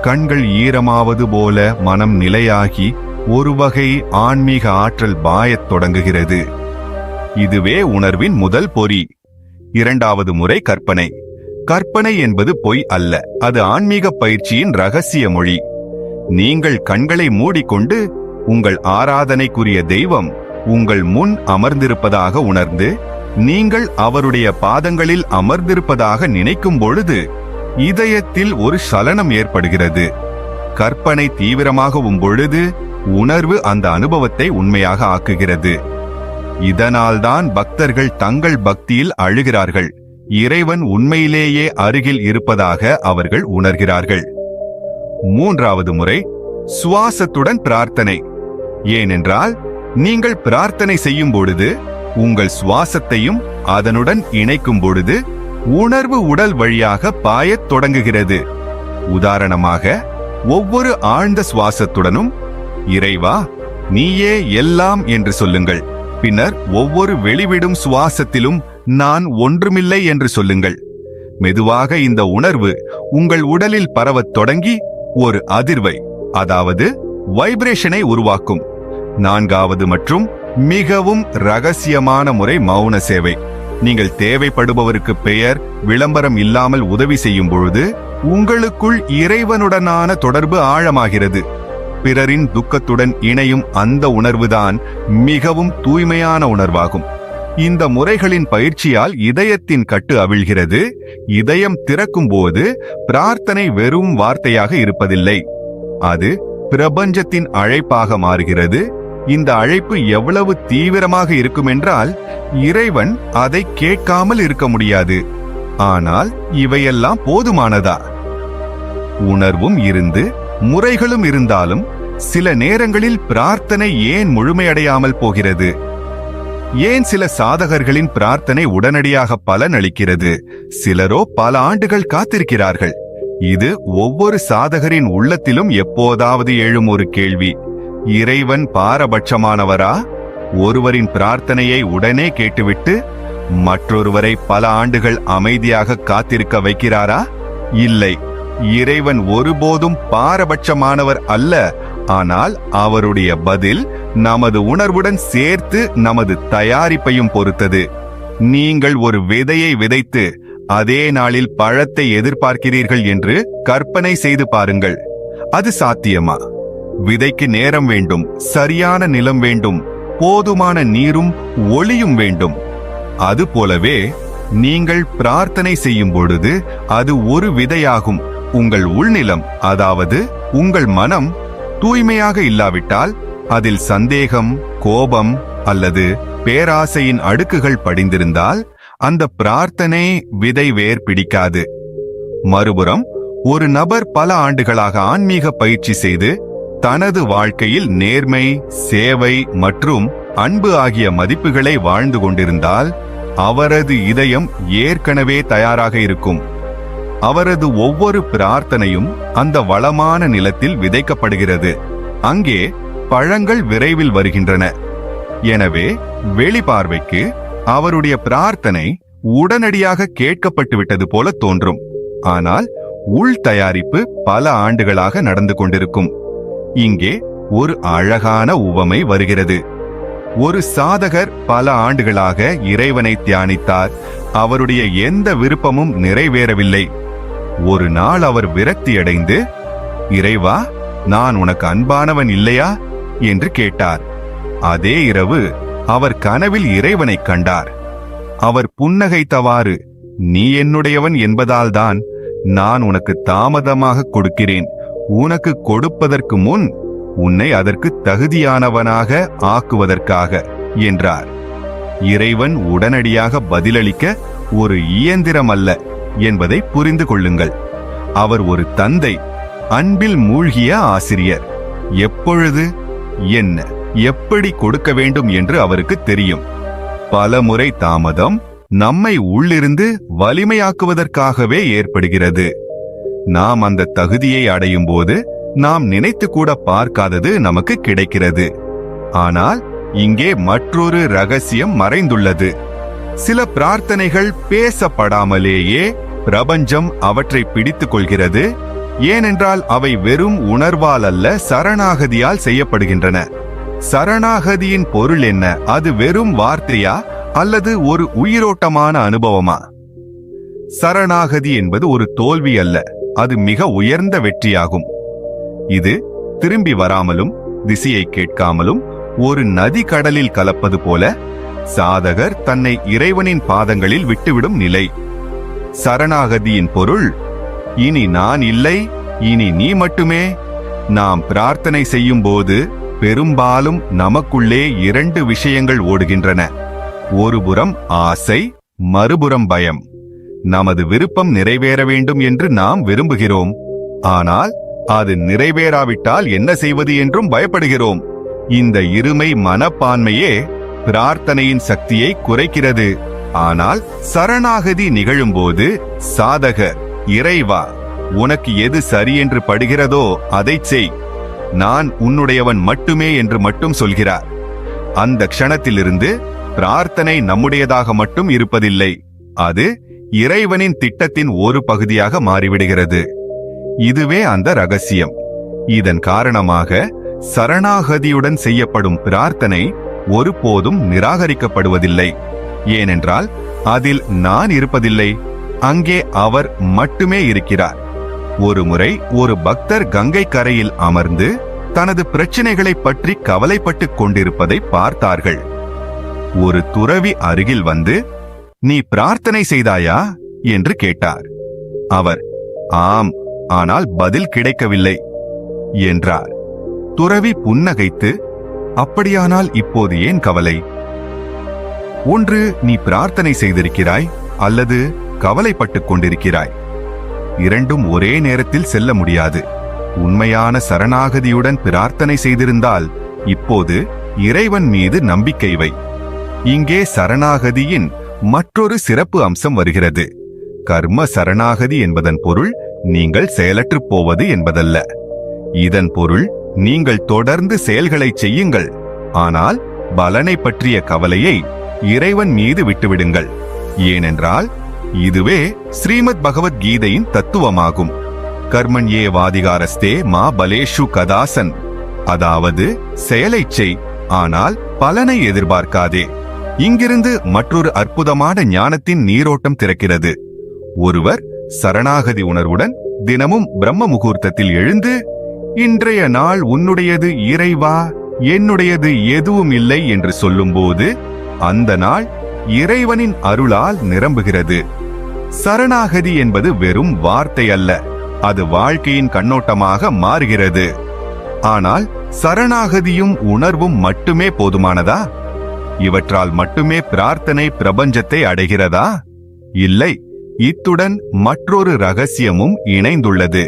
கண்கள் ஈரமாவது போல மனம் நிலையாகி ஒரு வகை ஆன்மீக ஆற்றல் பாயத் தொடங்குகிறது. இதுவே உணர்வின் முதல் பொறி. இரண்டாவது முறை கற்பனை. கற்பனை என்பது பொய் அல்ல, அது ஆன்மீக பயிற்சியின் ரகசிய மொழி. நீங்கள் கண்களை மூடிக்கொண்டு உங்கள் ஆராதனைக்குரிய தெய்வம் உங்கள் முன் அமர்ந்திருப்பதாக உணர்ந்து நீங்கள் அவருடைய பாதங்களில் அமர்ந்திருப்பதாக நினைக்கும் பொழுது இதயத்தில் ஒரு சலனம் ஏற்படுகிறது. கற்பனை தீவிரமாகவும் பொழுது உணர்வு அந்த அனுபவத்தை உண்மையாக ஆக்குகிறது. இதனால்தான் பக்தர்கள் தங்கள் பக்தியில் அழுகிறார்கள். இறைவன் உண்மையிலேயே அருகில் இருப்பதாக அவர்கள் உணர்கிறார்கள். மூன்றாவது முறை சுவாசத்துடன் பிரார்த்தனை. ஏனென்றால் நீங்கள் பிரார்த்தனை செய்யும் பொழுது உங்கள் சுவாசத்தையும் அதனுடன் இணைக்கும் பொழுது உணர்வு உடல் வழியாக பாயத் தொடங்குகிறது. உதாரணமாக, ஒவ்வொரு ஆழ்ந்த சுவாசத்துடனும் இறைவா நீயே எல்லாம் என்று சொல்லுங்கள். பின்னர் ஒவ்வொரு வெளிவிடும் சுவாசத்திலும் நான் ஒன்றுமில்லை என்று சொல்லுங்கள். மெதுவாக இந்த உணர்வு உங்கள் உடலில் பரவத் தொடங்கி ஒரு அதிர்வை, அதாவது வைப்ரேஷனை உருவாக்கும். நான்காவது மற்றும் மிகவும் ரகசியமான முறை மௌன சேவை. நீங்கள் தேவைப்படுபவருக்கு பெயர் விளம்பரம் இல்லாமல் உதவி செய்யும் பொழுது உங்களுக்குள் இறைவனுடனான தொடர்பு ஆழமாகிறது. பிறரின் துக்கத்துடன் இணையும் அந்த உணர்வுதான் மிகவும் தூய்மையான உணர்வாகும். இந்த முறைகளின் பயிற்சியால் இதயத்தின் கட்டு அவிழ்கிறது. இதயம் திறக்கும் போது பிரார்த்தனை வெறும் வார்த்தையாக இருப்பதில்லை, அது பிரபஞ்சத்தின் அழைப்பாக மாறுகிறது. இந்த அழைப்பு எவ்வளவு தீவிரமாக இருக்கும் என்றால் இறைவன் அதை கேட்காமல் இருக்க முடியாது. ஆனால் இவையெல்லாம் போதுமானதா? உணர்வும் இருந்து முறைகளும் இருந்தாலும் சில நேரங்களில் பிரார்த்தனை ஏன் முழுமையடையாமல் போகிறது? ஏன் சில சாதகர்களின் பிரார்த்தனை உடனடியாக பலன் அளிக்கிறது, சிலரோ பல ஆண்டுகள் காத்திருக்கிறார்கள்? இது ஒவ்வொரு சாதகரின் உள்ளத்திலும் எப்போதாவது எழும் ஒரு கேள்வி. இறைவன் பாரபட்சமானவரா? ஒருவரின் பிரார்த்தனையை உடனே கேட்டுவிட்டு மற்றொருவரை பல ஆண்டுகள் அமைதியாக காத்திருக்க வைக்கிறாரா? இல்லை, இறைவன் ஒருபோதும் பாரபட்சமானவர் அல்ல. ஆனால் அவருடைய பதில் நமது உணர்வுடன் சேர்த்து நமது தயாரிப்பையும் பொறுத்தது. நீங்கள் ஒரு விதையை விதைத்து அதே நாளில் பழத்தை எதிர்பார்க்கிறீர்கள் என்று கற்பனை செய்து பாருங்கள். அது சாத்தியமா? விதைக்கு நேரம் வேண்டும், சரியான நிலம் வேண்டும், போதுமான நீரும் ஒளியும் வேண்டும். அதுபோலவே நீங்கள் பிரார்த்தனை செய்யும் பொழுது அது ஒரு விதையாகும். உங்கள் உள்நிலம், அதாவது உங்கள் மனம் தூய்மையாக இல்லாவிட்டால் அதில் சந்தேகம், கோபம் அல்லது பேராசையின் அடுக்குகள் படிந்திருந்தால் அந்த பிரார்த்தனை விதை வேர் பிடிக்காது. மறுபுறம் ஒரு நபர் பல ஆண்டுகளாக ஆன்மீக பயிற்சி செய்து தனது வாழ்க்கையில் நேர்மை, சேவை மற்றும் அன்பு ஆகிய மதிப்புகளை வாழ்ந்து கொண்டிருந்தால் அவரது இதயம் ஏற்கனவே தயாராக இருக்கும். அவரது ஒவ்வொரு பிரார்த்தனையும் அந்த வளமான நிலத்தில் விதைக்கப்படுகிறது. அங்கே பழங்கள் விரைவில் வருகின்றன. எனவே வெளிப்பார்வைக்கு அவருடைய பிரார்த்தனை உடனடியாக கேட்கப்பட்டு விட்டது போல தோன்றும். ஆனால் உள் தயாரிப்பு பல ஆண்டுகளாக நடந்து கொண்டிருக்கும். இங்கே ஒரு அழகான உவமை வருகிறது. ஒரு சாதகர் பல ஆண்டுகளாக இறைவனை தியானித்தார். அவருடைய எந்த விருப்பமும் நிறைவேறவில்லை. ஒரு நாள் அவர் விரக்தியடைந்து, இறைவா, நான் உனக்கு அன்பானவன் இல்லையா என்று கேட்டார். அதே இரவு அவர் கனவில் இறைவனை கண்டார். அவர் புன்னகைத்தவாறு, நீ என்னுடையவன் என்பதால்தான் நான் உனக்கு தாமதமாக கொடுக்கிறேன். உனக்கு கொடுப்பதற்கு முன் உன்னை அதற்கு தகுதியானவனாக ஆக்குவதற்காக என்றார். இறைவன் உடனடியாக பதிலளிக்க ஒரு இயந்திரம் அல்ல என்பதை புரிந்து கொள்ளுங்கள். அவர் ஒரு தந்தை, அன்பில் மூழ்கிய ஆசிரியர். எப்பொழுது, என்ன, எப்படி கொடுக்க வேண்டும் என்று அவருக்கு தெரியும். பல முறை தாமதம் நம்மை உள்ளிருந்து வலிமையாக்குவதற்காகவே ஏற்படுகிறது. நாம் அந்த தகுதியை அடையும் போது நாம் நினைத்து கூட பார்க்காதது நமக்கு கிடைக்கிறது. ஆனால் இங்கே மற்றொரு ரகசியம் மறைந்துள்ளது. சில பிரார்த்தனைகள் பேசப்படாமலேயே பிரபஞ்சம் அவற்றை பிடித்துக் கொள்கிறது. ஏனென்றால் அவை வெறும் உணர்வால் அல்ல, சரணாகதியால் செய்யப்படுகின்றன. சரணாகதியின் பொருள் என்ன? அது வெறும் வார்த்தையா அல்லது ஒரு உயிரோட்டமான அனுபவமா? சரணாகதி என்பது ஒரு தோல்வி அல்ல, அது மிக உயர்ந்த வெற்றியாகும். இது திரும்பி வராமலும் திசையை கேட்காமலும் ஒரு நதி கடலில் கலப்பது போல சாதகர் தன்னை இறைவனின் பாதங்களில் விட்டுவிடும் நிலை. சரணாகதியின் பொருள், இனி நான் இல்லை, இனி நீ மட்டுமே. நாம் பிரார்த்தனை செய்யும் போது பெரும்பாலும் நமக்குள்ளே இரண்டு விஷயங்கள் ஓடுகின்றன. ஒருபுறம் ஆசை, மறுபுறம் பயம். நமது விருப்பம் நிறைவேற வேண்டும் என்று நாம் விரும்புகிறோம். ஆனால் அது நிறைவேறாவிட்டால் என்ன செய்வது என்றும் பயப்படுகிறோம். இந்த இருமை மனப்பான்மையே பிரார்த்தனையின் சக்தியை குறைக்கிறது. ஆனால் சரணாகதி நிகழும்போது சாதகர், இறைவா, உனக்கு எது சரி என்று படுகிறதோ அதைச் செய், நான் உன்னுடையவன் மட்டுமே என்று மட்டும் சொல்கிறார். அந்த க்ஷணத்திலிருந்து பிரார்த்தனை நம்முடையதாக மட்டும் இருப்பதில்லை, அது இறைவனின் திட்டத்தின் ஒரு பகுதியாக மாறிவிடுகிறது. இதுவே அந்த ரகசியம். இதன் காரணமாக சரணாகதியுடன் செய்யப்படும் பிரார்த்தனை ஒருபோதும் நிராகரிக்கப்படுவதில்லை. ஏனென்றால் அதில் நான் இருப்பதில்லை, அங்கே அவர் மட்டுமே இருக்கிறார். ஒருமுறை ஒரு பக்தர் கங்கை கரையில் அமர்ந்து தனது பிரச்சனைகளை பற்றி கவலைப்பட்டுக் கொண்டிருப்பதை பார்த்தார்கள். ஒரு துறவி அருகில் வந்து, "நீ பிரார்த்தனை செய்தாயா?" என்று கேட்டார். அவர், "ஆம், ஆனால் பதில் கிடைக்கவில்லை" என்றார். துறவி புன்னகைத்து, "அப்படியானால் இப்போது ஏன் கவலை? ஒன்று நீ பிரார்த்தனை செய்திருக்கிறாய், அல்லது கவலைப்பட்டுக் கொண்டிருக்கிறாய். இரண்டும் ஒரே நேரத்தில் செல்ல முடியாது. உண்மையான சரணாகதியுடன் பிரார்த்தனை செய்திருந்தால் இப்போது இறைவன் மீது நம்பிக்கை வை." இங்கே சரணாகதியின் மற்றொரு சிறப்பு அம்சம் வருகிறது. கர்ம சரணாகதி என்பதன் பொருள் நீங்கள் செயலற்றுப் போவது என்பதல்ல. இதன் பொருள் நீங்கள் தொடர்ந்து செயல்களை செய்யுங்கள், ஆனால் பலனை பற்றிய கவலையை இறைவன் மீது விட்டுவிடுங்கள். ஏனென்றால் இதுவே ஸ்ரீமத் பகவத்கீதையின் தத்துவமாகும். கர்மண்யே வாதிகாரஸ்தே மா பலேஷு கதாசன். அதாவது செயலைச் செய், ஆனால் பலனை எதிர்பார்க்காதே. இங்கிருந்து மற்றொரு அற்புதமான ஞானத்தின் நீரோட்டம் திறக்கிறது. ஒருவர் சரணாகதி உணர்வுடன் தினமும் பிரம்ம முகூர்த்தத்தில் எழுந்து, "இன்றைய நாள் உன்னுடையது இறைவா, என்னுடையது எதுவும் இல்லை" என்று சொல்லும்போது அந்த நாள் இறைவனின் அருளால் நிரம்புகிறது. சரணாகதி என்பது வெறும் வார்த்தை அல்ல, அது வாழ்க்கையின் கண்ணோட்டமாக மாறுகிறது. ஆனால் சரணாகதியும் உணர்வும் மட்டுமே போதுமானதா? இவற்றால் மட்டுமே பிரார்த்தனை பிரபஞ்சத்தை அடைகிறதா? இல்லை. இத்துடன் மற்றொரு ரகசியமும் இணைந்துள்ளது.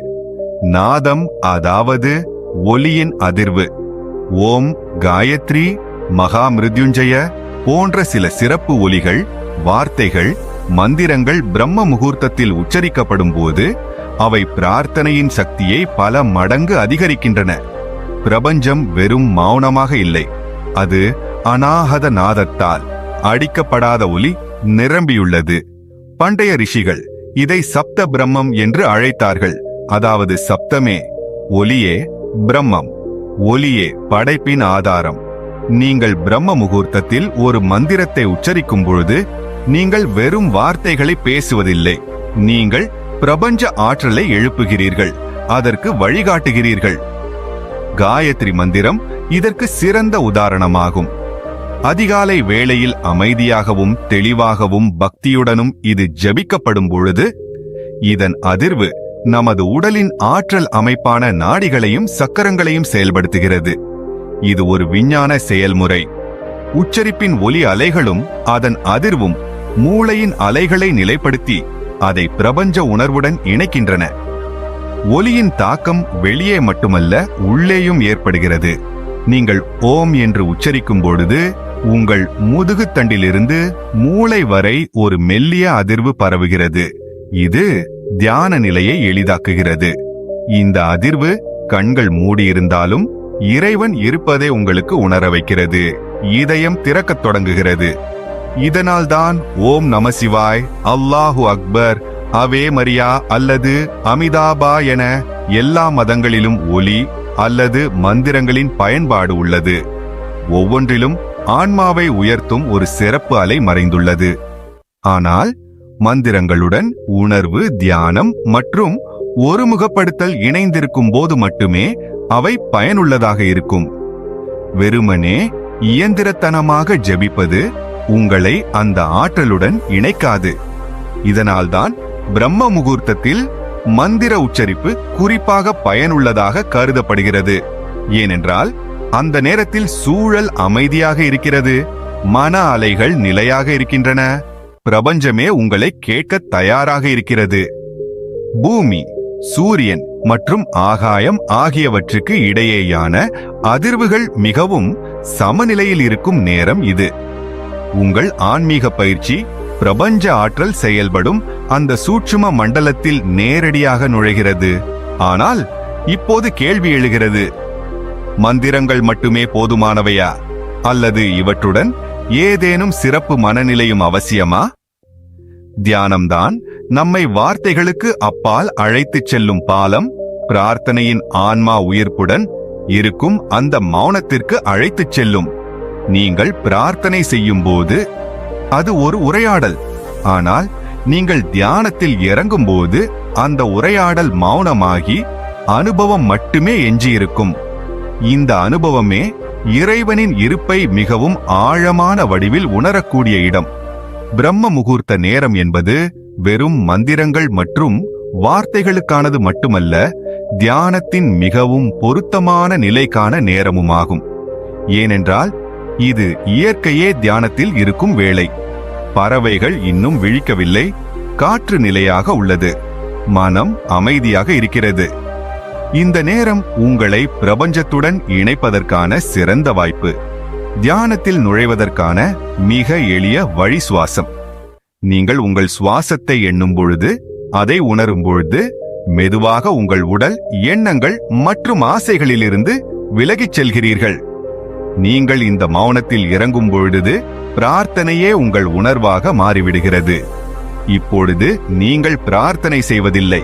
நாதம், அதாவது ஒலியின் அதிர்வு. ஓம், காயத்ரி, மகா மிருத்யுஞ்சய போன்ற சில சிறப்பு ஒலிகள், வார்த்தைகள், மந்திரங்கள் பிரம்ம முகூர்த்தத்தில் உச்சரிக்கப்படும் போது அவை பிரார்த்தனையின் சக்தியை பல மடங்கு அதிகரிக்கின்றன. பிரபஞ்சம் வெறும் மௌனமாக இல்லை, அது அநாகத நாதத்தால் அடிக்கப்படாத ஒலி நிரம்பியுள்ளது. பண்டைய ரிஷிகள் இதை சப்த பிரம்மம் என்று அழைத்தார்கள். அதாவது சப்தமே ஒலியே பிரம்மம், ஒலியே படைப்பின் ஆதாரம். நீங்கள் பிரம்ம முகூர்த்தத்தில் ஒரு மந்திரத்தை உச்சரிக்கும் பொழுது நீங்கள் வெறும் வார்த்தைகளை பேசுவதில்லை, நீங்கள் பிரபஞ்ச ஆற்றலை எழுப்புகிறீர்கள், அதற்கு வழிகாட்டுகிறீர்கள். காயத்ரி மந்திரம் இதற்கு சிறந்த உதாரணமாகும். அதிகாலை வேளையில் அமைதியாகவும் தெளிவாகவும் பக்தியுடனும் இது ஜபிக்கப்படும் பொழுது இதன் அதிர்வு நமது உடலின் ஆற்றல் அமைப்பான நாடிகளையும் சக்கரங்களையும் செயல்படுத்துகிறது. இது ஒரு விஞ்ஞான செயல்முறை. உச்சரிப்பின் ஒலி அலைகளும் அதன் அதிர்வும் மூளையின் அலைகளை நிலைப்படுத்தி அதை பிரபஞ்ச உணர்வுடன் இணைக்கின்றன. ஒலியின் தாக்கம் வெளியே மட்டுமல்ல, உள்ளேயும் ஏற்படுகிறது. நீங்கள் ஓம் என்று உச்சரிக்கும் பொழுது உங்கள் முதுகுத்தண்டிலிருந்து மூளை வரை ஒரு மெல்லிய அதிர்வு பரவுகிறது. இது தியான நிலையை எளிதாக்குகிறது. இந்த அதிர்வு கண்கள் மூடியிருந்தாலும் இறைவன் இருப்பதை உங்களுக்கு உணர வைக்கிறது. இதயம் திறக்கத் தொடங்குகிறது. இதனால்தான் ஓம் நம சிவாய், அல்லாஹு அக்பர், அவே மரியா அல்லது அமிதாபா என எல்லா மதங்களிலும் ஒலி அல்லது மந்திரங்களின் பயன்பாடு உள்ளது. ஒவ்வொன்றிலும் ஆன்மாவை உயர்த்தும் ஒரு சிறப்பு அலை மறைந்துள்ளது. ஆனால் மந்திரங்களுடன் உணர்வு, தியானம் மற்றும் ஒருமுகப்படுத்தல் இணைந்திருக்கும் போது மட்டுமே அவை பயனுள்ளதாக இருக்கும். வெறுமனே இயந்திரத்தனமாக ஜெபிப்பது உங்களை அந்த ஆற்றலுடன் இணைக்காது. இதனால்தான் பிரம்ம முகூர்த்தத்தில் மந்திர உச்சரிப்பு குறிப்பாக பயனுள்ளதாக கருதப்படுகிறது. ஏனென்றால் அந்த நேரத்தில் சூழல் அமைதியாக இருக்கிறது, மன அலைகள் நிலையாக இருக்கின்றன, பிரபஞ்சமே உங்களை கேட்க தயாராக இருக்கிறது. பூமி, சூரியன் மற்றும் ஆகாயம் ஆகியவற்றுக்கு இடையேயான அதிர்வுகள் மிகவும் சமநிலையில் இருக்கும் நேரம் இது. உங்கள் ஆன்மீக பயிற்சி பிரபஞ்ச ஆற்றல் செயல்படும் அந்த சூட்சும மண்டலத்தில் நேரடியாக நுழைகிறது. ஆனால் இப்போது கேள்வி எழுகிறது, மந்திரங்கள் மட்டுமே போதுமானவையா, அல்லது இவற்றுடன் ஏதேனும் சிறப்பு மனநிலையும் அவசியமா? தியானம்தான் நம்மை வார்த்தைகளுக்கு அப்பால் அழைத்துச் செல்லும் பாலம். பிரார்த்தனையின் ஆன்மா உயிர்ப்புடன் இருக்கும் அந்த மௌனத்திற்கு அழைத்துச் செல்லும். நீங்கள் பிரார்த்தனை செய்யும் போது அது ஒரு உரையாடல். ஆனால் நீங்கள் தியானத்தில் இறங்கும்போது அந்த உரையாடல் மௌனமாகி அனுபவம் மட்டுமே எஞ்சியிருக்கும். இந்த அனுபவமே இறைவனின் இருப்பை மிகவும் ஆழமான வடிவில் உணரக்கூடிய இடம். பிரம்ம முகூர்த்த நேரம் என்பது வெறும் மந்திரங்கள் மற்றும் வார்த்தைகளுக்கானது மட்டுமல்ல, தியானத்தின் மிகவும் பொருத்தமான நிலைக்கான நேரமுமாகும். ஏனென்றால் இது இயற்கையே தியானத்தில் இருக்கும் வேளை. பறவைகள் இன்னும் விழிக்கவில்லை, காற்று நிலையாக உள்ளது, மனம் அமைதியாக இருக்கிறது. இந்த நேரம் உங்களை பிரபஞ்சத்துடன் இணைப்பதற்கான சிறந்த வாய்ப்பு. தியானத்தில் நுழைவதற்கான மிக எளிய வழி சுவாசம். நீங்கள் உங்கள் சுவாசத்தை எண்ணும் பொழுது, அதை உணரும் பொழுது, மெதுவாக உங்கள் உடல், எண்ணங்கள் மற்றும் ஆசைகளிலிருந்து விலகிச் செல்கிறீர்கள். நீங்கள் இந்த மௌனத்தில் இறங்கும் பொழுது பிரார்த்தனையே உங்கள் உணர்வாக மாறிவிடுகிறது. இப்பொழுது நீங்கள் பிரார்த்தனை செய்வதில்லை,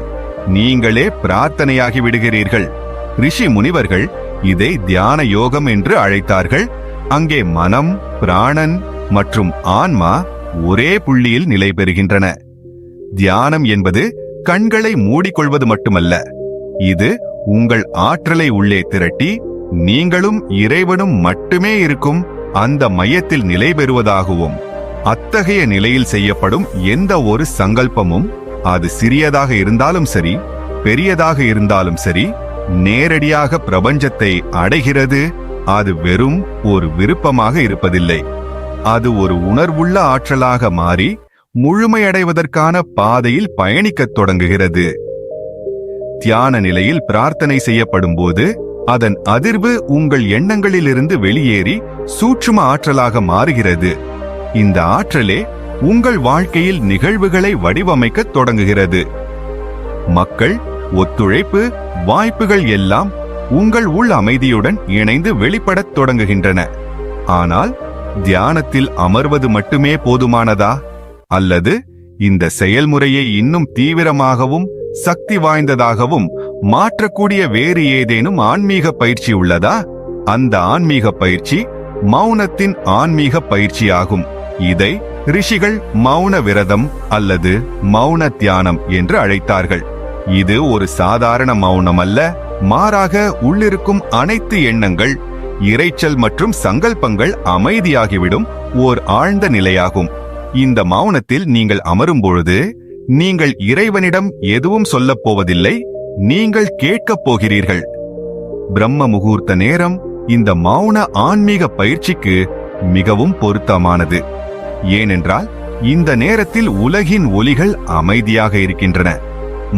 நீங்களே பிரார்த்தனையாகி விடுகிறீர்கள். ரிஷி முனிவர்கள் இதை தியான யோகம் என்று அழைத்தார்கள். அங்கே மனம், பிராணன் மற்றும் ஆன்மா ஒரே புள்ளியில் நிலை பெறுகின்றன. தியானம் என்பது கண்களை மூடிக்கொள்வது மட்டுமல்ல, இது உங்கள் ஆற்றலை உள்ளே திரட்டி நீங்களும் இறைவனும் மட்டுமே இருக்கும் அந்த மையத்தில் நிலை பெறுவதாகவும். அத்தகைய நிலையில் செய்யப்படும் எந்த ஒரு சங்கல்பமும், அது சிறியதாக இருந்தாலும் சரி, பெரியதாக இருந்தாலும் சரி, நேரடியாக பிரபஞ்சத்தை அடைகிறது. அது வெறும் ஒரு விருப்பமாக இருப்பதில்லை, அது ஒரு உணர்வுள்ள ஆற்றலாக மாறி முழுமையடைவதற்கான பாதையில் பயணிக்கத் தொடங்குகிறது. தியான நிலையில் பிரார்த்தனை செய்யப்படும் போது அதன் அதிர்வு உங்கள் எண்ணங்களிலிருந்து வெளியேறி சூட்சும ஆற்றலாக மாறுகிறது. இந்த ஆற்றலே உங்கள் வாழ்க்கையில் நிகழ்வுகளை வடிவமைக்கத் தொடங்குகிறது. மக்கள், ஒத்துழைப்பு, வாய்ப்புகள் எல்லாம் உங்கள் உள் அமைதியுடன் இணைந்து வெளிப்படத் தொடங்குகின்றன. ஆனால் தியானத்தில் அமர்வது மட்டுமே போதுமானதா? அல்லது இந்த செயல்முறையை இன்னும் தீவிரமாகவும் சக்தி வாய்ந்ததாகவும் மாற்றக்கூடிய வேறு ஏதேனும் ஆன்மீக பயிற்சி உள்ளதா? அந்த ஆன்மீக பயிற்சி மௌனத்தின் ஆன்மீக பயிற்சியாகும். இதை ரிஷிகள் மௌன விரதம் அல்லது மௌன தியானம் என்று அழைத்தார்கள். இது ஒரு சாதாரண மௌனம் அல்ல, மாறாக உள்ளிருக்கும் அனைத்து எண்ணங்கள், இரைச்சல் மற்றும் சங்கல்பங்கள் அமைதியாகிவிடும் ஓர் ஆழ்ந்த நிலையாகும். இந்த மௌனத்தில் நீங்கள் அமரும் பொழுது நீங்கள் இறைவனிடம் எதுவும் சொல்லப் போவதில்லை, நீங்கள் கேட்கப் போகிறீர்கள். பிரம்ம முகூர்த்த நேரம் இந்த மௌன ஆன்மீக பயிற்சிக்கு மிகவும் பொருத்தமானது. ஏனென்றால் இந்த நேரத்தில் உலகின் ஒலிகள் அமைதியாக இருக்கின்றன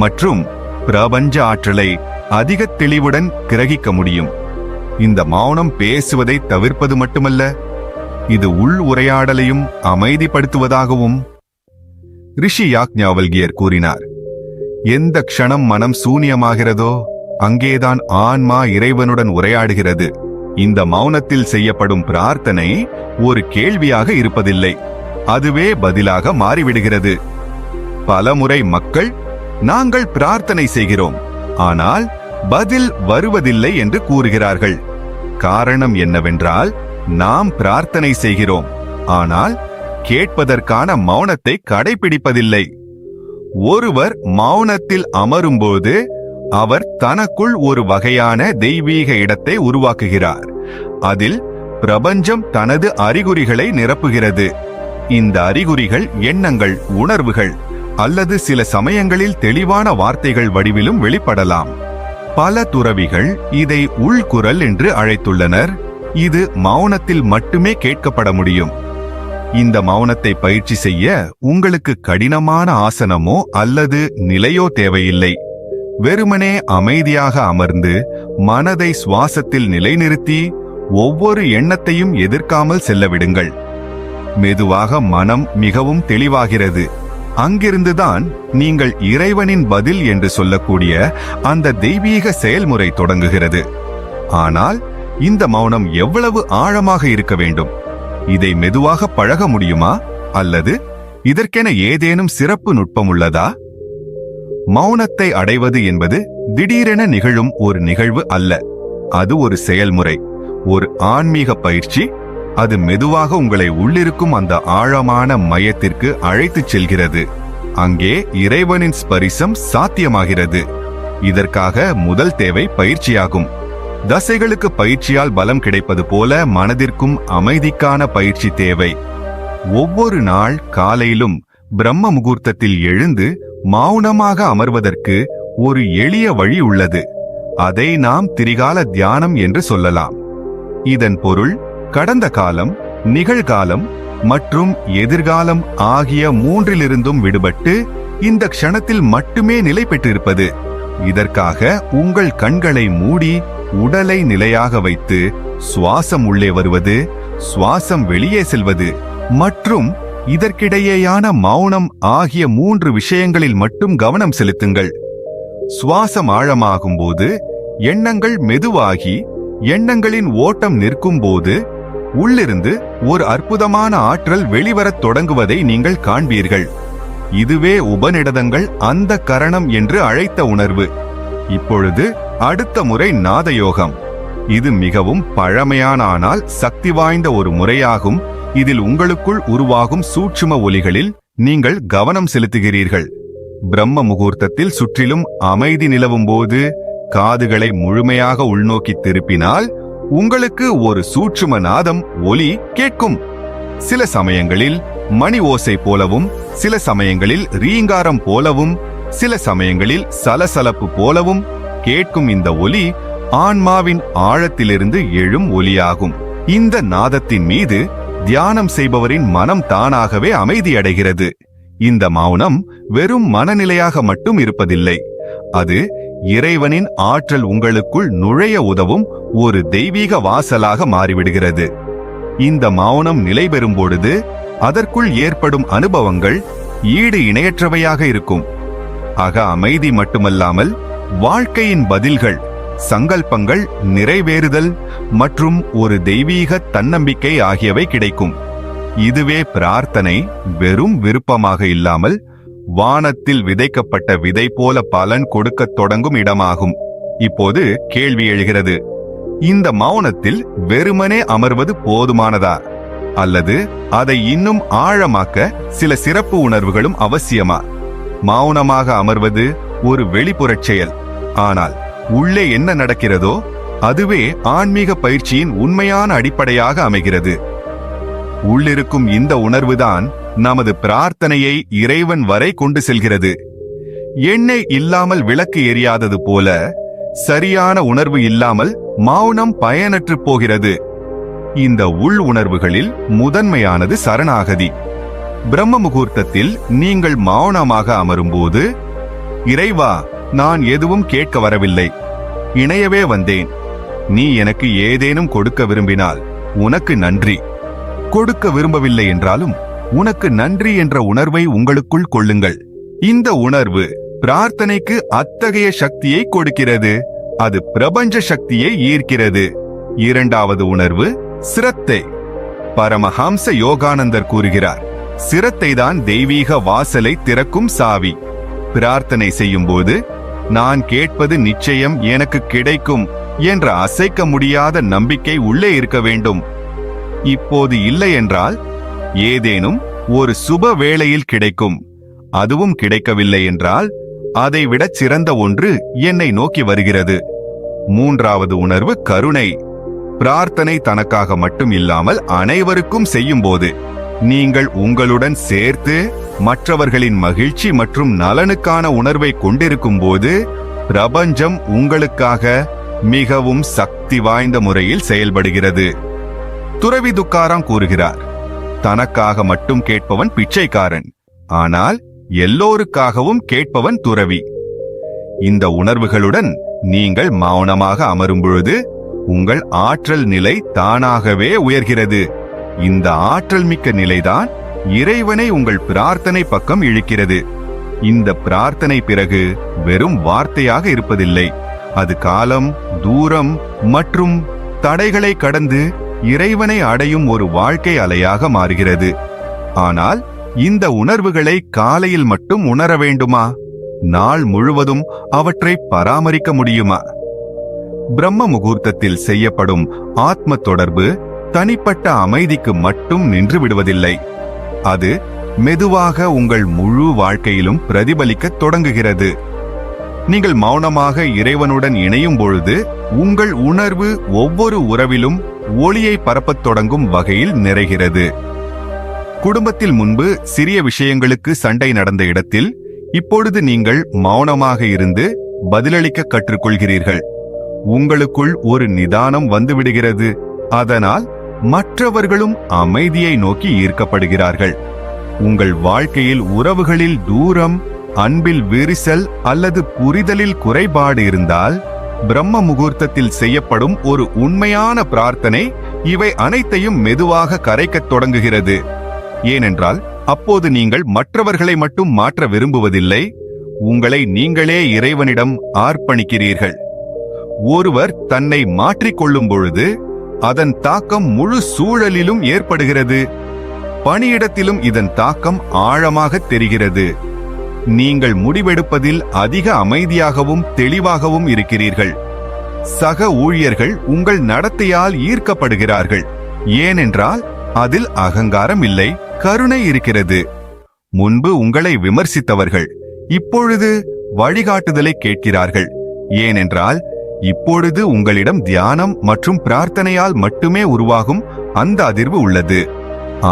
மற்றும் பிரபஞ்ச ஆற்றலை அதிக தெளிவுடன் கிரகிக்க முடியும். இந்த மௌனம் பேசுவதை தவிர்ப்பது மட்டுமல்ல, இது உள் உரையாடலையும் அமைதிப்படுத்துவதாகவும் ரிஷி யாக்ஞவல்கியர் கூறினார். எந்த க்ஷணம் மனம் சூனியமாகிறதோ அங்கேதான் ஆன்மா இறைவனுடன் உரையாடுகிறது. இந்த மௌனத்தில் செய்யப்படும் பிரார்த்தனை ஒரு கேள்வியாக இருப்பதில்லை, அதுவே பதிலாக மாறிவிடுகிறது. பலமுறை மக்கள், நாங்கள் பிரார்த்தனை செய்கிறோம், ஆனால் பதில் வருவதில்லை என்று கூறுகிறார்கள். காரணம் என்னவென்றால், நாம் பிரார்த்தனை செய்கிறோம், ஆனால் கேட்பதற்கான மௌனத்தை கடைபிடிப்பதில்லை. ஒருவர் மௌனத்தில் அமரும்போது அவர் தனக்குள் ஒரு வகையான தெய்வீக இடத்தை உருவாக்குகிறார். அதில் பிரபஞ்சம் தனது அறிகுறிகளை நிரப்புகிறது. இந்த அறிகுறிகள் எண்ணங்கள், உணர்வுகள் அல்லது சில சமயங்களில் தெளிவான வார்த்தைகள் வடிவிலும் வெளிப்படலாம். பல துறவிகள் இதை உள்குரல் என்று அழைத்துள்ளனர். இது மௌனத்தில் மட்டுமே கேட்கப்பட முடியும். இந்த மௌனத்தை பயிற்சி செய்ய உங்களுக்கு கடினமான ஆசனமோ அல்லது நிலையோ தேவையில்லை. வெறுமனே அமைதியாக அமர்ந்து மனதை சுவாசத்தில் நிலைநிறுத்தி ஒவ்வொரு எண்ணத்தையும் எதிர்க்காமல் செல்லவிடுங்கள். மெதுவாக மனம் மிகவும் தெளிவாகிறது. அங்கிருந்துதான் நீங்கள் இறைவனின் பதில் என்று சொல்லக்கூடிய அந்த தெய்வீக செயல்முறை தொடங்குகிறது. ஆனால் இந்த மௌனம் எவ்வளவு ஆழமாக இருக்க வேண்டும்? இதை மெதுவாக பழக முடியுமா? அல்லது இதற்கென ஏதேனும் சிறப்பு நுட்பம் உள்ளதா? மௌனத்தை அடைவது என்பது திடீரென நிகழும் ஒரு நிகழ்வு அல்ல. அது ஒரு செயல்முறை, ஒரு ஆன்மீக பயிற்சி. அது மெதுவாக உங்களை உள்ளிருக்கும் அந்த ஆழமான மையத்திற்கு அழைத்துச் செல்கிறது. அங்கே இறைவனின் ஸ்பரிசம் சாத்தியமாகிறது. இதற்காக முதல் தேவை பயிற்சியாகும். தசைகளுக்கு பயிற்சியால் பலம் கிடைப்பது போல மனதிற்கும் அமைதிக்கான பயிற்சி தேவை. ஒவ்வொரு நாள் காலையிலும் பிரம்ம முகூர்த்தத்தில் எழுந்து மௌனமாக அமர்வதற்கு ஒரு எளிய வழி உள்ளது. அதை நாம் திரிகால தியானம் என்று சொல்லலாம். இதன் பொருள் கடந்த காலம், நிகழ்காலம் மற்றும் எதிர்காலம் ஆகிய மூன்றிலிருந்தும் விடுபட்டு இந்த க்ஷணத்தில் மட்டுமே நிலை பெற்றிருப்பது. இதற்காக உங்கள் கண்களை மூடி உடலை நிலையாக வைத்து சுவாசம் உள்ளே வருவது, சுவாசம் வெளியே செல்வது மற்றும் இதற்கிடையேயான மௌனம் ஆகிய 3 விஷயங்களில் மட்டும் கவனம் செலுத்துங்கள். சுவாசம் ஆழமாகும் போது எண்ணங்கள் மெதுவாகி எண்ணங்களின் ஓட்டம் நிற்கும் போது உள்ளிருந்து ஒரு அற்புதமான ஆற்றல் வெளிவரத் தொடங்குவதை நீங்கள் காண்பீர்கள். இதுவே உபநிடதங்கள் அந்த கரணம் என்று அழைத்த உணர்வு. இப்பொழுது அடுத்த முறை நாதயோகம். இது மிகவும் பழமையான ஆனால் சக்தி வாய்ந்த ஒரு முறையாகும். இதில் உங்களுக்குள் உருவாகும் சூட்சும ஒலிகளில் நீங்கள் கவனம் செலுத்துகிறீர்கள். பிரம்ம முகூர்த்தத்தில் சுற்றிலும் அமைதி நிலவும் போது காதுகளை முழுமையாக உள்நோக்கி திருப்பினால் உங்களுக்கு ஒரு சூட்சும நாதம் ஒலி கேட்கும். சில சமயங்களில் மணி ஓசை போலவும், சில சமயங்களில் ரீங்காரம் போலவும், சில சமயங்களில் சலசலப்பு போலவும் கேட்கும் இந்த ஒலி ஆன்மாவின் ஆழத்திலிருந்து எழும் ஒலியாகும். இந்த நாதத்தின் மீது தியானம் செய்பவரின் மனம் தானாகவே அமைதியடைகிறது. இந்த மௌனம் வெறும் மனநிலையாக மட்டும் இருப்பதில்லை. அது இறைவனின் ஆற்றல் உங்களுக்குள் நுழைய உதவும் ஒரு தெய்வீக வாசலாக மாறிவிடுகிறது. இந்த மௌனம் நிலை பெறும் பொழுது அதற்குள் ஏற்படும் அனுபவங்கள் ஈடு இணையற்றவையாக இருக்கும். ஆக அமைதி மட்டுமல்லாமல் வாழ்க்கையின் பதில்கள், சங்கல்பங்கள் நிறைவேறுதல் மற்றும் ஒரு தெய்வீக தன்னம்பிக்கை ஆகியவை கிடைக்கும். இதுவே பிரார்த்தனை வெறும் விருப்பமாக இல்லாமல் வானத்தில் விதைக்கப்பட்ட விதை போல பலன் கொடுக்கத் தொடங்கும் இடமாகும். இப்போது கேள்வி எழுகிறது, இந்த மௌனத்தில் வெறுமனே அமர்வது போதுமானதா, அல்லது அதை இன்னும் ஆழமாக்க சில சிறப்பு உணர்வுகளும் அவசியமா? மௌனமாக அமர்வது ஒரு வெளிப்புறச் செயல். ஆனால் உள்ளே என்ன நடக்கிறதோ அதுவே ஆன்மீக பயிற்சியின் உண்மையான அடிப்படையாக அமைகிறது. உள்ளிருக்கும் இந்த உணர்வுதான் நமது பிரார்த்தனையை இறைவன் வரை கொண்டு செல்கிறது. எண்ணெய் இல்லாமல் விளக்கு எரியாதது போல சரியான உணர்வு இல்லாமல் மௌனம் பயனற்று போகிறது. இந்த உள் உணர்வுகளில் முதன்மையானது சரணாகதி. பிரம்ம முகூர்த்தத்தில் நீங்கள் மௌனமாக அமரும்போது, இறைவா, நான் எதுவும் கேட்க வரவில்லை, இணையவே வந்தேன். நீ எனக்கு ஏதேனும் கொடுக்க விரும்பினால் உனக்கு நன்றி. கொடுக்க விரும்பவில்லை என்றாலும் உனக்கு நன்றி என்ற உணர்வை உங்களுக்குள் கொள்ளுங்கள். இந்த உணர்வு பிரார்த்தனைக்கு அத்தகைய சக்தியை கொடுக்கிறது. அது பிரபஞ்ச சக்தியை ஈர்க்கிறது. இரண்டாவது உணர்வு சிரத்தை. பரமஹம்ச யோகானந்தர் கூறுகிறார், சிரத்தை தான் தெய்வீக வாசலை திறக்கும் சாவி. பிரார்த்தனை செய்யும் போது நான் கேட்பது நிச்சயம் எனக்கு கிடைக்கும் என்ற அசைக்க முடியாத நம்பிக்கை உள்ளே இருக்க வேண்டும். இப்போது இல்லை என்றால் ஏதேனும் ஒரு சுப வேளையில் கிடைக்கும். அதுவும் கிடைக்கவில்லை என்றால் அதைவிட சிறந்த ஒன்று என்னை நோக்கி வருகிறது. மூன்றாவது உணர்வு கருணை. பிரார்த்தனை தனக்காக மட்டும் இல்லாமல் அனைவருக்கும் செய்யும் போது நீங்கள் உங்களுடன் சேர்த்து மற்றவர்களின் மகிழ்ச்சி மற்றும் நலனுக்கான உணர்வை கொண்டிருக்கும் போது பிரபஞ்சம் உங்களுக்காக மிகவும் சக்தி வாய்ந்த முறையில் செயல்படுகிறது. துறவி துக்காராம் கூறுகிறார், தனக்காக மட்டும் கேட்பவன் பிச்சைக்காரன், ஆனால் எல்லோருக்காகவும் கேட்பவன் துறவி. இந்த உணர்வுகளுடன் நீங்கள் மௌனமாக அமரும் பொழுது உங்கள் ஆற்றல் நிலை தானாகவே உயர்கிறது. இந்த ஆற்றல் மிக்க நிலைதான் இறைவனை உங்கள் பிரார்த்தனை பக்கம் இழுக்கிறது. இந்த பிரார்த்தனை பிறகு வெறும் வார்த்தையாக இருப்பதில்லை. அது காலம், தூரம் மற்றும் தடைகளை கடந்து இறைவனை அடையும் ஒரு வாழ்க்கை அலையாக மாறுகிறது. ஆனால் இந்த உணர்வுகளை காலையில் மட்டும் உணர வேண்டுமா? நாள் முழுவதும் அவற்றை பராமரிக்க முடியுமா? பிரம்ம முகூர்த்தத்தில் செய்யப்படும் ஆத்ம தொடர்பு தனிப்பட்ட அமைதிக்கு மட்டும் நின்று விடுவதில்லை. அது மெதுவாக உங்கள் முழு வாழ்க்கையிலும் பிரதிபலிக்கத் தொடங்குகிறது. நீங்கள் மௌனமாக இறைவனுடன் இணையும் பொழுது உங்கள் உணர்வு ஒவ்வொரு உறவிலும் ஒளியை பரப்பத் தொடங்கும் வகையில் நிறைகிறது. குடும்பத்தில் முன்பு சிறிய விஷயங்களுக்கு சண்டை நடந்த இடத்தில் இப்பொழுது நீங்கள் மௌனமாக இருந்து பதிலளிக்க கற்றுக்கொள்கிறீர்கள். உங்களுக்குள் ஒரு நிதானம் வந்துவிடுகிறது. அதனால் மற்றவர்களும் அமைதியை நோக்கி ஈர்க்கப்படுகிறார்கள். உங்கள் வாழ்க்கையில் உறவுகளில் தூரம், அன்பில் விரிசல் அல்லது புரிதலில் குறைபாடு இருந்தால் பிரம்ம முகூர்த்தத்தில் செய்யப்படும் ஒரு உண்மையான பிரார்த்தனை இவை அனைத்தையும் மெதுவாக கரைக்கத் தொடங்குகிறது. ஏனென்றால் அப்போது நீங்கள் மற்றவர்களை மட்டும் மாற்ற விரும்புவதில்லை, உங்களை நீங்களே இறைவனிடம் ஆர்ப்பணிக்கிறீர்கள். ஒருவர் தன்னை மாற்றிக்கொள்ளும் பொழுது அதன் தாக்கம் முழு சூழலிலும் ஏற்படுகிறது. பணியிடத்திலும் இதன் தாக்கம் ஆழமாக தெரிகிறது. நீங்கள் முடிவெடுப்பதில் அதிக அமைதியாகவும் தெளிவாகவும் இருக்கிறீர்கள். சக ஊழியர்கள் உங்கள் நடத்தையால் ஈர்க்கப்படுகிறார்கள். ஏனென்றால் அதில் அகங்காரம் இல்லை, கருணை இருக்கிறது. முன்பு உங்களை விமர்சித்தவர்கள் இப்பொழுது வழிகாட்டுதலை கேட்கிறார்கள். ஏனென்றால் இப்பொழுது உங்களிடம் தியானம் மற்றும் பிரார்த்தனையால் மட்டுமே உருவாகும் அந்த அதிர்வு உள்ளது.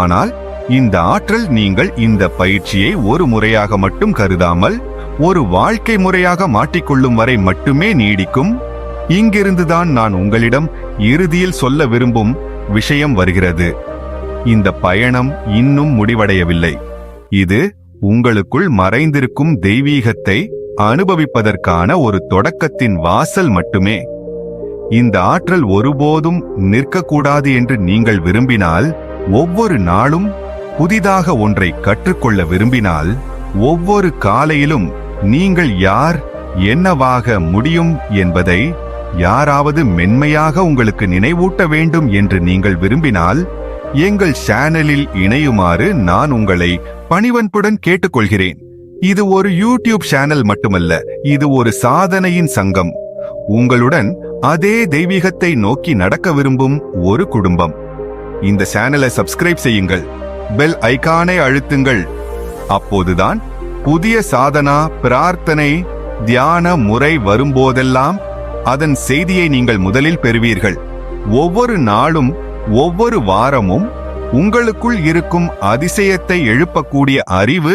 ஆனால் இந்த ஆற்றல் நீங்கள் இந்த பயிற்சியை ஒரு முறையாக மட்டும் கருதாமல் ஒரு வாழ்க்கை முறையாக மாற்றிக்கொள்ளும் வரை மட்டுமே நீடிக்கும். இங்கிருந்துதான் நான் உங்களிடம் இறுதியில் சொல்ல விரும்பும் விஷயம் வருகிறது. இந்த பயணம் இன்னும் முடிவடையவில்லை. இது உங்களுக்குள் மறைந்திருக்கும் தெய்வீகத்தை அனுபவிப்பதற்கான ஒரு தொடக்கத்தின் வாசல் மட்டுமே. இந்த ஆற்றல் ஒருபோதும் நிற்கக்கூடாது என்று நீங்கள் விரும்பினால், ஒவ்வொரு நாளும் புதிதாக ஒன்றை கற்றுக்கொள்ள விரும்பினால், ஒவ்வொரு காலையிலும் நீங்கள் யார், என்னவாக முடியும் என்பதை யாராவது மென்மையாக உங்களுக்கு நினைவூட்ட வேண்டும் என்று நீங்கள் விரும்பினால், எங்கள் சேனலில் இணையுமாறு நான் உங்களை பணிவன்புடன் கேட்டுக்கொள்கிறேன். இது ஒரு யூடியூப் சேனல் மட்டுமல்ல, இது ஒரு சாதனையின் சங்கம். உங்களுடன் அதே தெய்வீகத்தை நோக்கி நடக்க விரும்பும் ஒரு குடும்பம். இந்த சேனலை சப்ஸ்கிரைப் செய்யுங்கள், பெல் ஐகானை அழுத்துங்கள். அப்போதுதான் புதிய சாதனா, பிரார்த்தனை, தியான முறை வரும்போதெல்லாம் அதன் செய்தியை நீங்கள் முதலில் பெறுவீர்கள். ஒவ்வொரு நாளும், ஒவ்வொரு வாரமும் உங்களுக்குள் இருக்கும் அதிசயத்தை எழுப்பக்கூடிய அறிவு,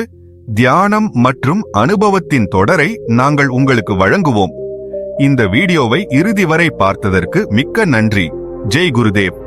தியானம் மற்றும் அனுபவத்தின் தொடரை நாங்கள் உங்களுக்கு வழங்குவோம். இந்த வீடியோவை இறுதி வரை பார்த்ததற்கு மிக்க நன்றி. ஜெய் குருதேவ்.